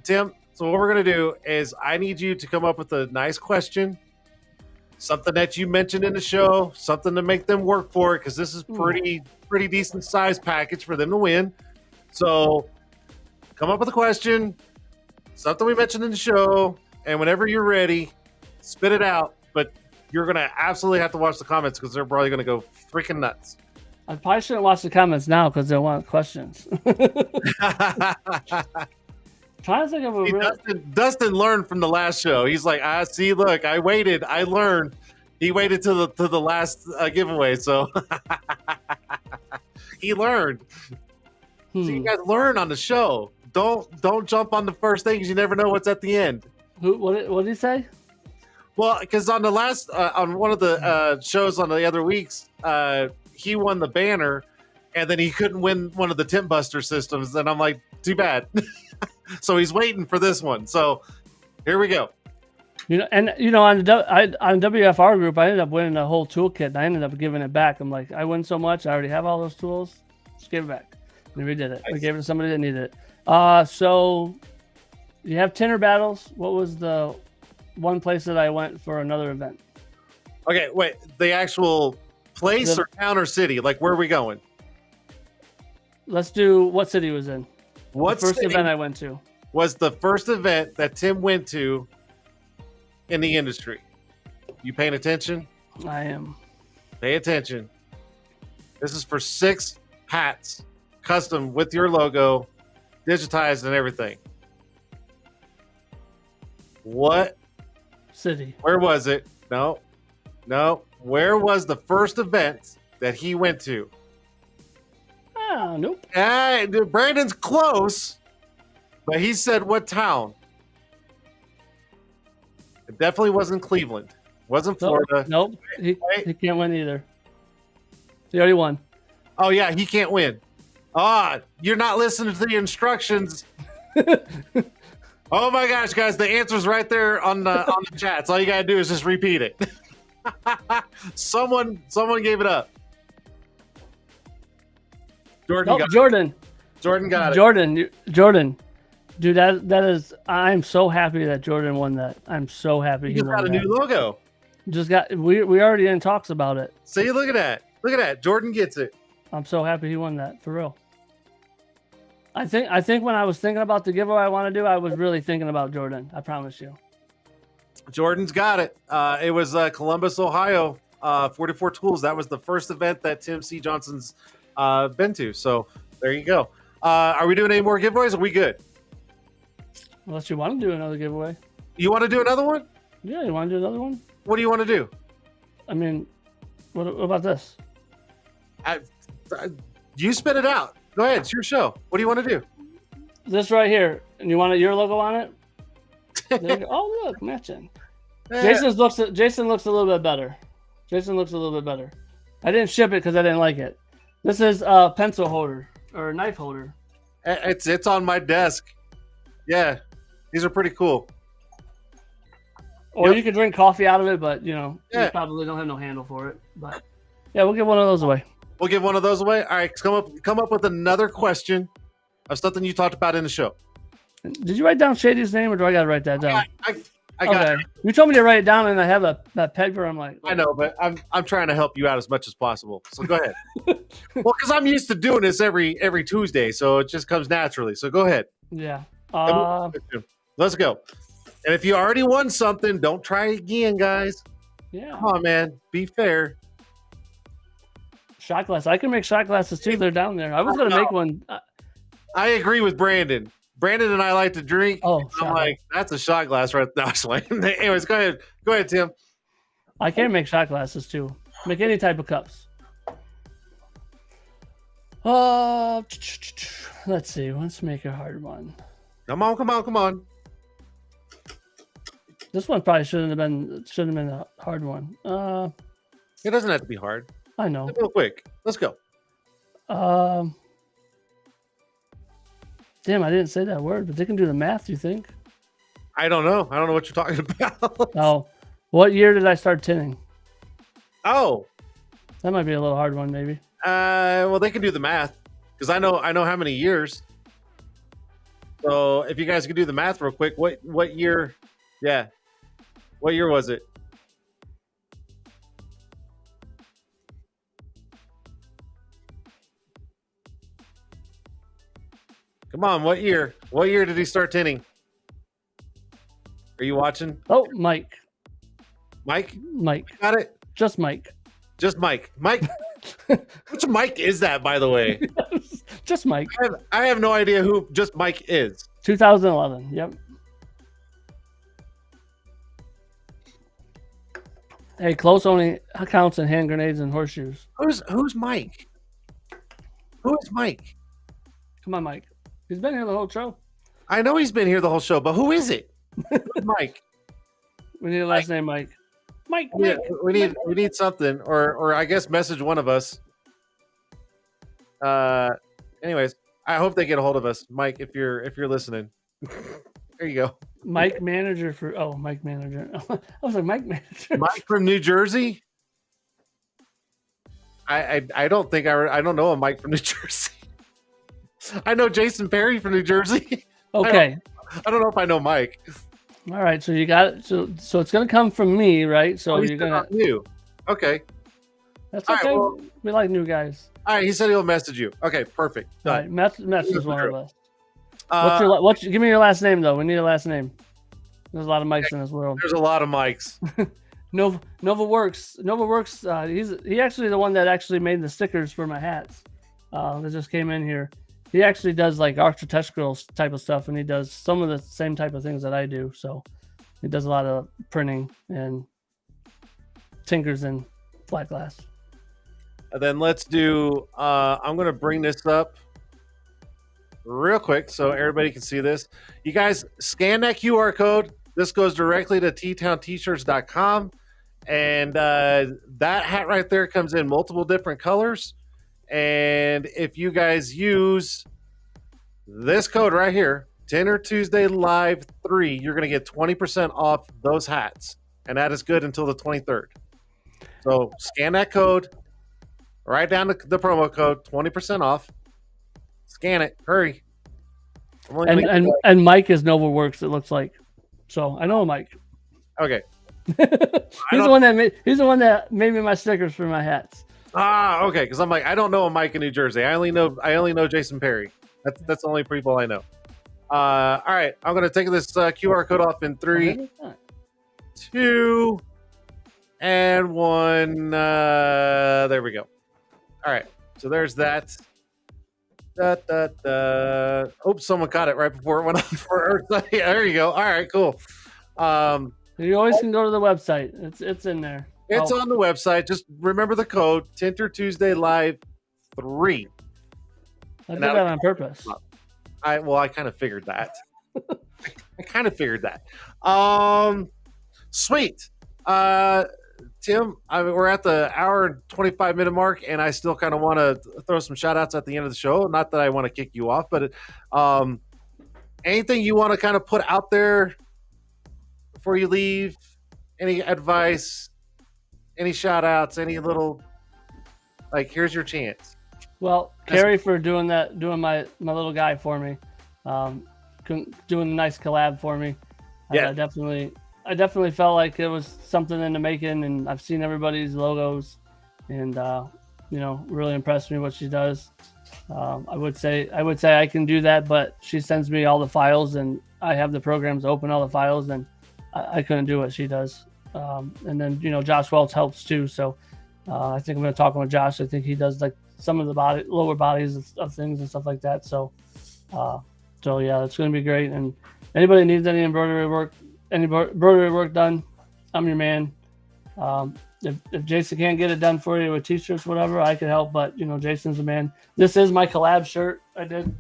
Tim. So what we're gonna do is I need you to come up with a nice question. Something that you mentioned in the show, something to make them work for it, because this is pretty decent size package for them to win. So come up with a question, something we mentioned in the show, and whenever you're ready, spit it out. But you're going to absolutely have to watch the comments, because they're probably going to go freaking nuts. I probably shouldn't watch the comments now because they want questions. Trying to think of a Dustin learned from the last show. He's like, see, look, I waited, I learned. He waited to the last giveaway, so he learned. So you guys learn on the show. Don't jump on the first thing, because you never know what's at the end. What did he say? Well, because on the last on one of the shows on the other weeks, he won the banner, and then he couldn't win one of the Tent Buster systems. And I'm like, too bad. So he's waiting for this one. So here we go. On WFR group, I ended up winning the whole toolkit, and I ended up giving it back. I'm like, I win so much, I already have all those tools. Just give it back. And we did it. Nice. We gave it to somebody that needed it. So you have Tint'er battles. What was the one place that I went for another event? Okay, wait. The actual place or town or city? Like, where are we going? Let's do what city was in. What the first event I went to was the first event that Tim went to in the industry. You paying attention? I am. Pay attention. This is for 6 hats, custom with your logo, digitized and everything. What city? Where was it? No. Where was the first event that he went to? Nope. Brandon's close, but he said what town? It definitely wasn't Cleveland. Wasn't Florida. Nope. He can't win either. He already won. Oh, yeah, he can't win. You're not listening to the instructions. Oh, my gosh, guys, the answer's right there on the chats. All you got to do is just repeat it. Someone gave it up. Jordan Nope, got Jordan. it. Jordan got it. Jordan. Dude, that is. I'm so happy that Jordan won that. I'm so happy He he just won got a that. new logo. We already in talks about it. See, look at that. Look at that. Jordan gets it. I'm so happy he won that, for real. I think when I was thinking about the giveaway I want to do, I was really thinking about Jordan. I promise you. Jordan's got it. It was Columbus, Ohio. 44 Tools. That was the first event that Tim C. Johnson's been to. So there you go. Are we doing any more giveaways? Are we good? Unless you want to do another giveaway. You want to do another one? Yeah, you want to do another one? What do you want to do? I mean, what about this? You spit it out. Go ahead. It's your show. What do you want to do? This right here. And you want your logo on it? There you go. Oh, look, matching. Yeah. Jason looks a little bit better. Jason looks a little bit better. I didn't ship it because I didn't like it. This is a pencil holder or a knife holder. It's on my desk. Yeah, these are pretty cool. Or Yep. you could drink coffee out of it, but you Yeah. probably don't have no handle for it. But yeah, we'll give one of those away. We'll give one of those away. All right, come up with another question of something you talked about in the show. Did you write down Shady's name, or do I got to write that down? I got okay. it. You told me to write it down, and I have that peg where I'm like, I know, but I'm trying to help you out as much as possible. So go ahead. Well, because I'm used to doing this every Tuesday, so it just comes naturally. So go ahead. yeah. Let's go. And if you already won something, don't try again, guys. Yeah. Come on, man. Be fair. Shot glass. I can make shot glasses too. They're down there. I was gonna make one. I agree with Brandon. Brandon and I like to drink. Oh, I'm like, that's a shot glass right now. Anyways, go ahead. Go ahead, Tim. I can make shot glasses too. Make any type of cups. Let's see. Let's make a hard one. Come on. This one probably shouldn't have been a hard one. It doesn't have to be hard. I know. Real quick. Let's go. Damn, I didn't say that word, but they can do the math, you think? I don't know. I don't know what you're talking about. Oh, what year did I start tinning? Oh, That might be a little hard one, maybe. well, they can do the math because I know how many years. So if you guys can do the math real quick, what year? Yeah, what year was it? Come on, what year? What year did he start tinning? Are you watching? Oh, Mike. Mike? Mike. Got it? Just Mike. Just Mike. Mike? Which Mike is that, by the way? Just Mike. I have no idea who Just Mike is. 2011. Yep. Hey, close only counts in hand grenades and horseshoes. Who's Mike? Who is Mike? Come on, Mike. He's been here the whole show. I know he's been here the whole show, but who is it? Who's Mike? We need a last name, Mike. Mike. Yeah, Mike. we need something, or I guess message one of us. Anyways, I hope they get a hold of us, Mike. If you're listening, there you go. Mike manager for Mike manager. I was like Mike manager. Mike from New Jersey. I don't think I don't know a Mike from New Jersey. I know Jason Perry from New Jersey. Okay. I don't know if I know Mike. All right. So you got it. So it's gonna come from me, right? So He's you're gonna. you. Okay. That's All okay. right, well- We like new guys. All right. He said he'll message you. Okay. Perfect. All right. Mess is one of us. Give me your last name though. We need a last name. There's a lot of Mikes in this world. There's a lot of Mikes. Nova Works. He actually the one that actually made the stickers for my hats. That just came in here. He actually does like architectural type of stuff, and he does some of the same type of things that I do. So he does a lot of printing and tinkers in flat glass. And then let's do. I'm going to bring this up real quick so everybody can see this. You guys scan that QR code. This goes directly to TTownTshirts.com, and that hat right there comes in multiple different colors. And if you guys use this code right here, Tint'er Tuesday Live 3, you're going to get 20% off those hats. And that is good until the 23rd. So scan that code, write down the promo code, 20% off. Scan it. Hurry. I'm only And making and and Mike is NovaWorks. It looks like. So I know Mike. okay. He's the one that made me my stickers for my hats. Okay. Because I'm like, I don't know a Mike in New Jersey. I only know Jason Perry. That's the only people I know. All right. I'm gonna take this QR code off in 3, 2, and 1. There we go. All right. So there's that. Oops, someone caught it right before it went on for Earth. Yeah, there you go. All right, cool. You always can go to the website. It's in there. It's on the website. Just remember the code Tint'er Tuesday Live 3. I did that on purpose. I kind of figured that. Sweet. Tim, we're at the hour and 25-minute mark, and I still kind of want to throw some shout outs at the end of the show. Not that I want to kick you off, but anything you want to kind of put out there before you leave? Any advice? Any shout outs? Any little, here's your chance. Well, Carrie for doing my little guy for me, doing a nice collab for me. Yeah. I definitely felt like it was something in the making, and I've seen everybody's logos, and really impressed me what she does. I would say I can do that, but she sends me all the files, and I have the programs open all the files, and I couldn't do what she does. And then Josh Welch helps too, so I think I'm going to talk with Josh. I think he does like some of the lower bodies of things and stuff like that. So yeah, it's going to be great. And anybody needs any embroidery work done, I'm your man. If Jason can't get it done for you with t-shirts, whatever, I can help. But Jason's the man. This is my collab shirt. I did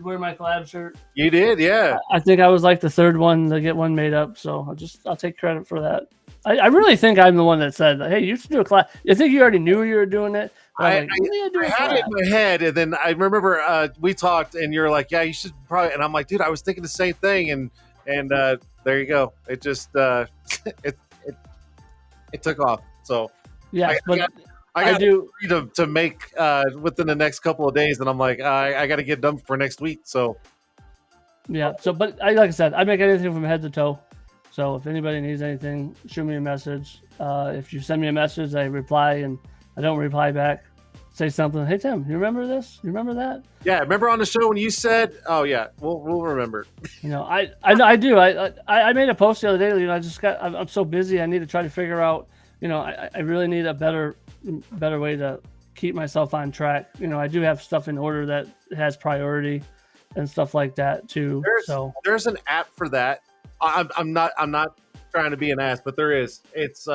wear my collab shirt. You did, yeah. I think I was like the third one to get one made up, so I'll take credit for that. I really think I'm the one that said, "Hey, you should do a collab." I think you already knew you were doing it. I had it in my head, and then I remember we talked, and you're like, "Yeah, you should probably." And I'm like, "Dude, I was thinking the same thing." And there you go. It just it took off. So yeah, I do to make within the next couple of days, and I'm like, I got to get done for next week. So yeah. So, but like I said, I make anything from head to toe. So if anybody needs anything, shoot me a message. If you send me a message, I reply, and I don't reply back. Say something. Hey Tim, you remember this? You remember that? Yeah, remember on the show when you said, "Oh yeah, we'll remember." I do. I made a post the other day. I'm so busy. I need to try to figure out. I really need a better way to keep myself on track. I do have stuff in order that has priority and stuff like that too. There's an app for that. I'm not trying to be an ass, but there is. It's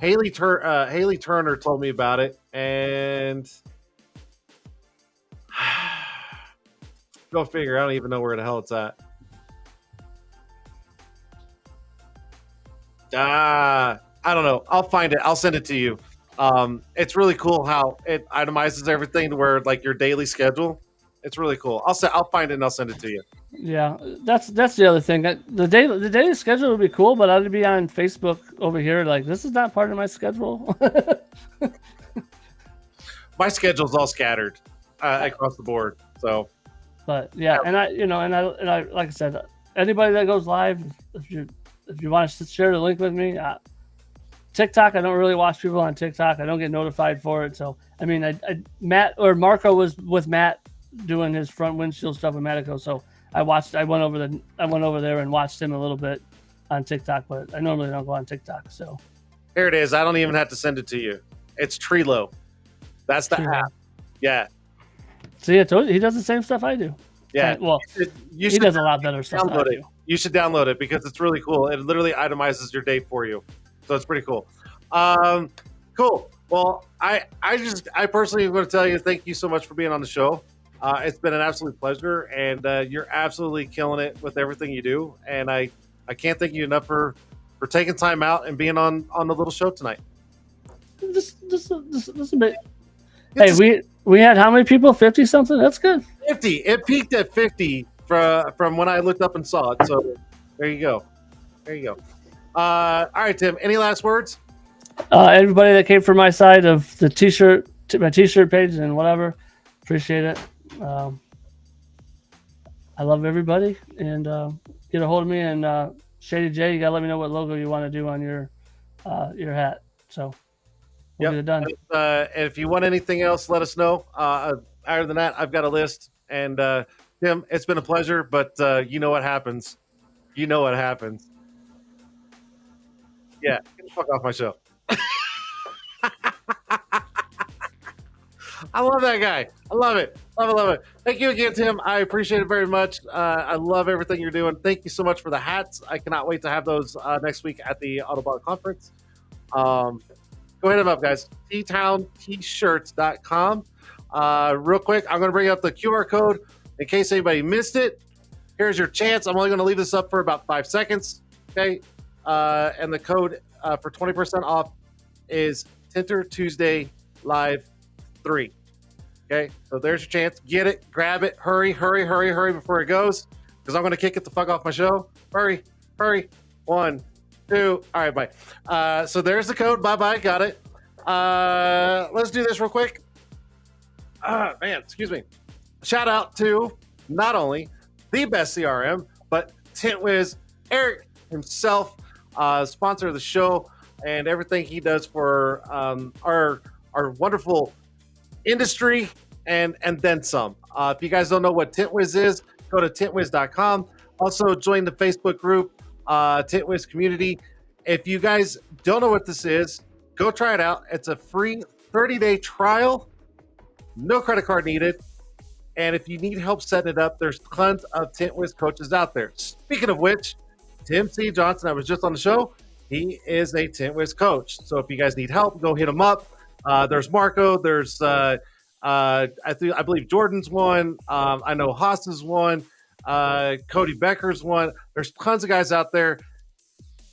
Haley Turner told me about it, and go figure. I don't even know where the hell it's at. I don't know. I'll find it. I'll send it to you. It's really cool how it itemizes everything to where like your daily schedule. It's really cool. I'll find it and I'll send it to you. Yeah, that's the other thing. The daily schedule would be cool, but I'd be on Facebook over here. Like, this is not part of my schedule. My schedule's all scattered across the board. So, but yeah, and I like I said, anybody that goes live, if you want to share the link with me, TikTok. I don't really watch people on TikTok. I don't get notified for it. So I mean, Marco was with Matt doing his front windshield stuff with Matico. So I went over there and watched him a little bit on TikTok, but I normally don't go on TikTok. So here it is. I don't even have to send it to you. It's Trello. That's the app. Yeah. See, I told you, he does the same stuff I do. Yeah. He does a lot better stuff. Download it. You should download it because it's really cool. It literally itemizes your day for you. So it's pretty cool. Cool. Well, I personally am going to tell you, thank you so much for being on the show. It's been an absolute pleasure, and you're absolutely killing it with everything you do. And I can't thank you enough for taking time out and being on the little show tonight. Just a bit. Hey, we had how many people? 50 something? That's good. 50. It peaked at 50 from when I looked up and saw it. So there you go. All right, Tim. Any last words? Everybody that came from my side of the my t-shirt page and whatever, appreciate it. I love everybody, and get a hold of me. And Shady J, you gotta let me know what logo you want to do on your hat. So we'll get it done. And if you want anything else, let us know. Other than that, I've got a list. And Tim, it's been a pleasure, but you know what happens. You know what happens. Yeah, get the fuck off my show. I love that guy. I love it. Love it. Thank you again, Tim. I appreciate it very much. I love everything you're doing. Thank you so much for the hats. I cannot wait to have those next week at the Autobot conference. Go hit them up, guys. TTownTshirts.com. Real quick, I'm going to bring up the QR code in case anybody missed it. Here's your chance. I'm only going to leave this up for about 5 seconds. Okay. And the code for 20% off is Tint'er Tuesday Live 3. Okay. So there's your chance. Get it. Grab it. Hurry before it goes, because I'm going to kick it the fuck off my show. Hurry. 1, 2. All right. Bye. So there's the code. Bye. Got it. Let's do this real quick. Man, excuse me. Shout out to not only the best CRM, but TintWiz, Eric himself, sponsor of the show, and everything he does for our wonderful industry and then some. If you guys don't know what TintWiz is, go to tintwiz.com. Also, join the Facebook group, TintWiz Community. If you guys don't know what this is, go try it out. It's a free 30-day trial, no credit card needed. And if you need help setting it up, there's tons of TintWiz coaches out there. Speaking of which, Tim C. Johnson, I was just on the show. He is a TintWiz coach. So if you guys need help, go hit him up. There's Marco. There's I believe Jordan's one. I know Haas is one. Cody Becker's one. There's tons of guys out there.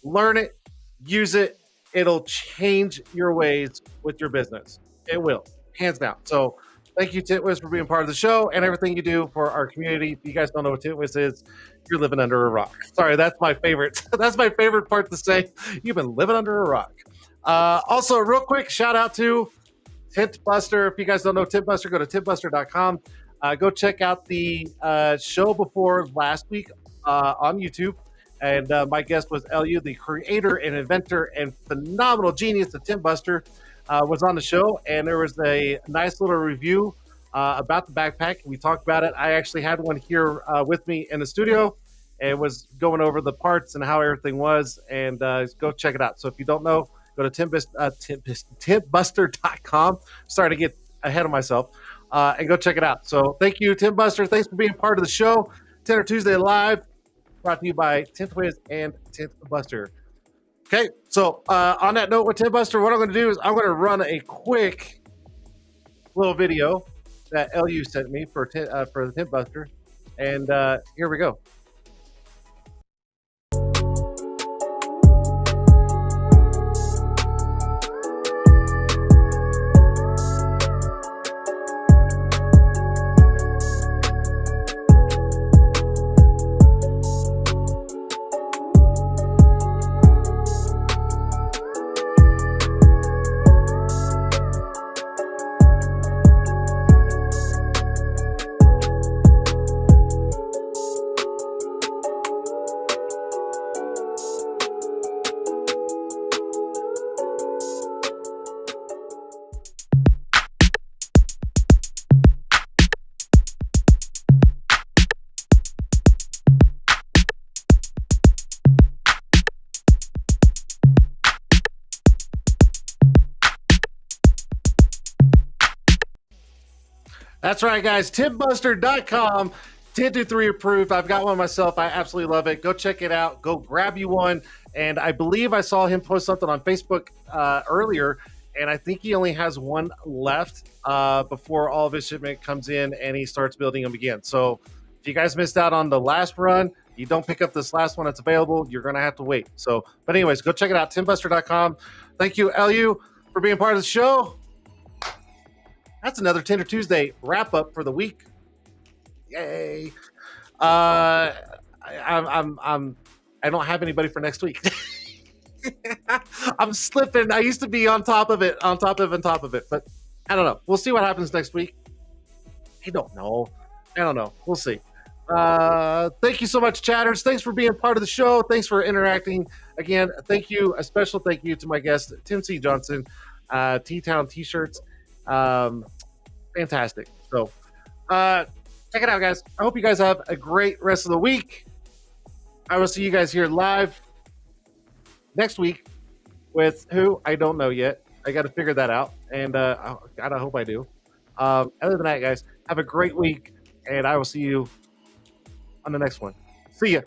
Learn it, use it. It'll change your ways with your business. It will, hands down. So thank you, TintWiz, for being part of the show and everything you do for our community. If you guys don't know what TintWiz is, you're living under a rock. Sorry, that's my favorite. That's my favorite part to say. You've been living under a rock. Also, real quick, shout out to Tintbuster. If you guys don't know Tintbuster, go to tintbuster.com. Go check out the show before last week on YouTube. And my guest was LU, the creator and inventor and phenomenal genius of Tintbuster. Was on the show, and there was a nice little review about the backpack. We talked about it. I actually had one here with me in the studio and was going over the parts and how everything was, and go check it out. So if you don't know, go to tintbuster.com. Sorry to get ahead of myself, and go check it out. So thank you, Tintbuster. Thanks for being part of the show. Tint'er Tuesday Live, brought to you by TintWiz and Tintbuster. Okay, so on that note with Tintbuster, what I'm going to do is I'm going to run a quick little video that LU sent me for the Tintbuster, and here we go. That's right, guys. Tintbuster.com. Tint 3 approved. I've got one myself. I absolutely love it. Go check it out. Go grab you one. And I believe I saw him post something on Facebook earlier, and I think he only has one left before all of his shipment comes in and he starts building them again. So if you guys missed out on the last run, you don't pick up this last one that's available, you're going to have to wait. So, but anyways, go check it out. Tintbuster.com. Thank you, LU, for being part of the show. That's another Tint'er Tuesday wrap up for the week. Yay! I don't have anybody for next week. I'm slipping. I used to be on top of it, but I don't know. We'll see what happens next week. I don't know. I don't know. We'll see. Thank you so much, chatters. Thanks for being part of the show. Thanks for interacting. Again, thank you. A special thank you to my guest, Tim C. Johnson, T-Town T-shirts. Fantastic. So check it out, guys. I hope you guys have a great rest of the week. I will see you guys here live next week with who? I don't know yet. I got to figure that out. And God, I hope I do. Other than that, guys, have a great week. And I will see you on the next one. See ya.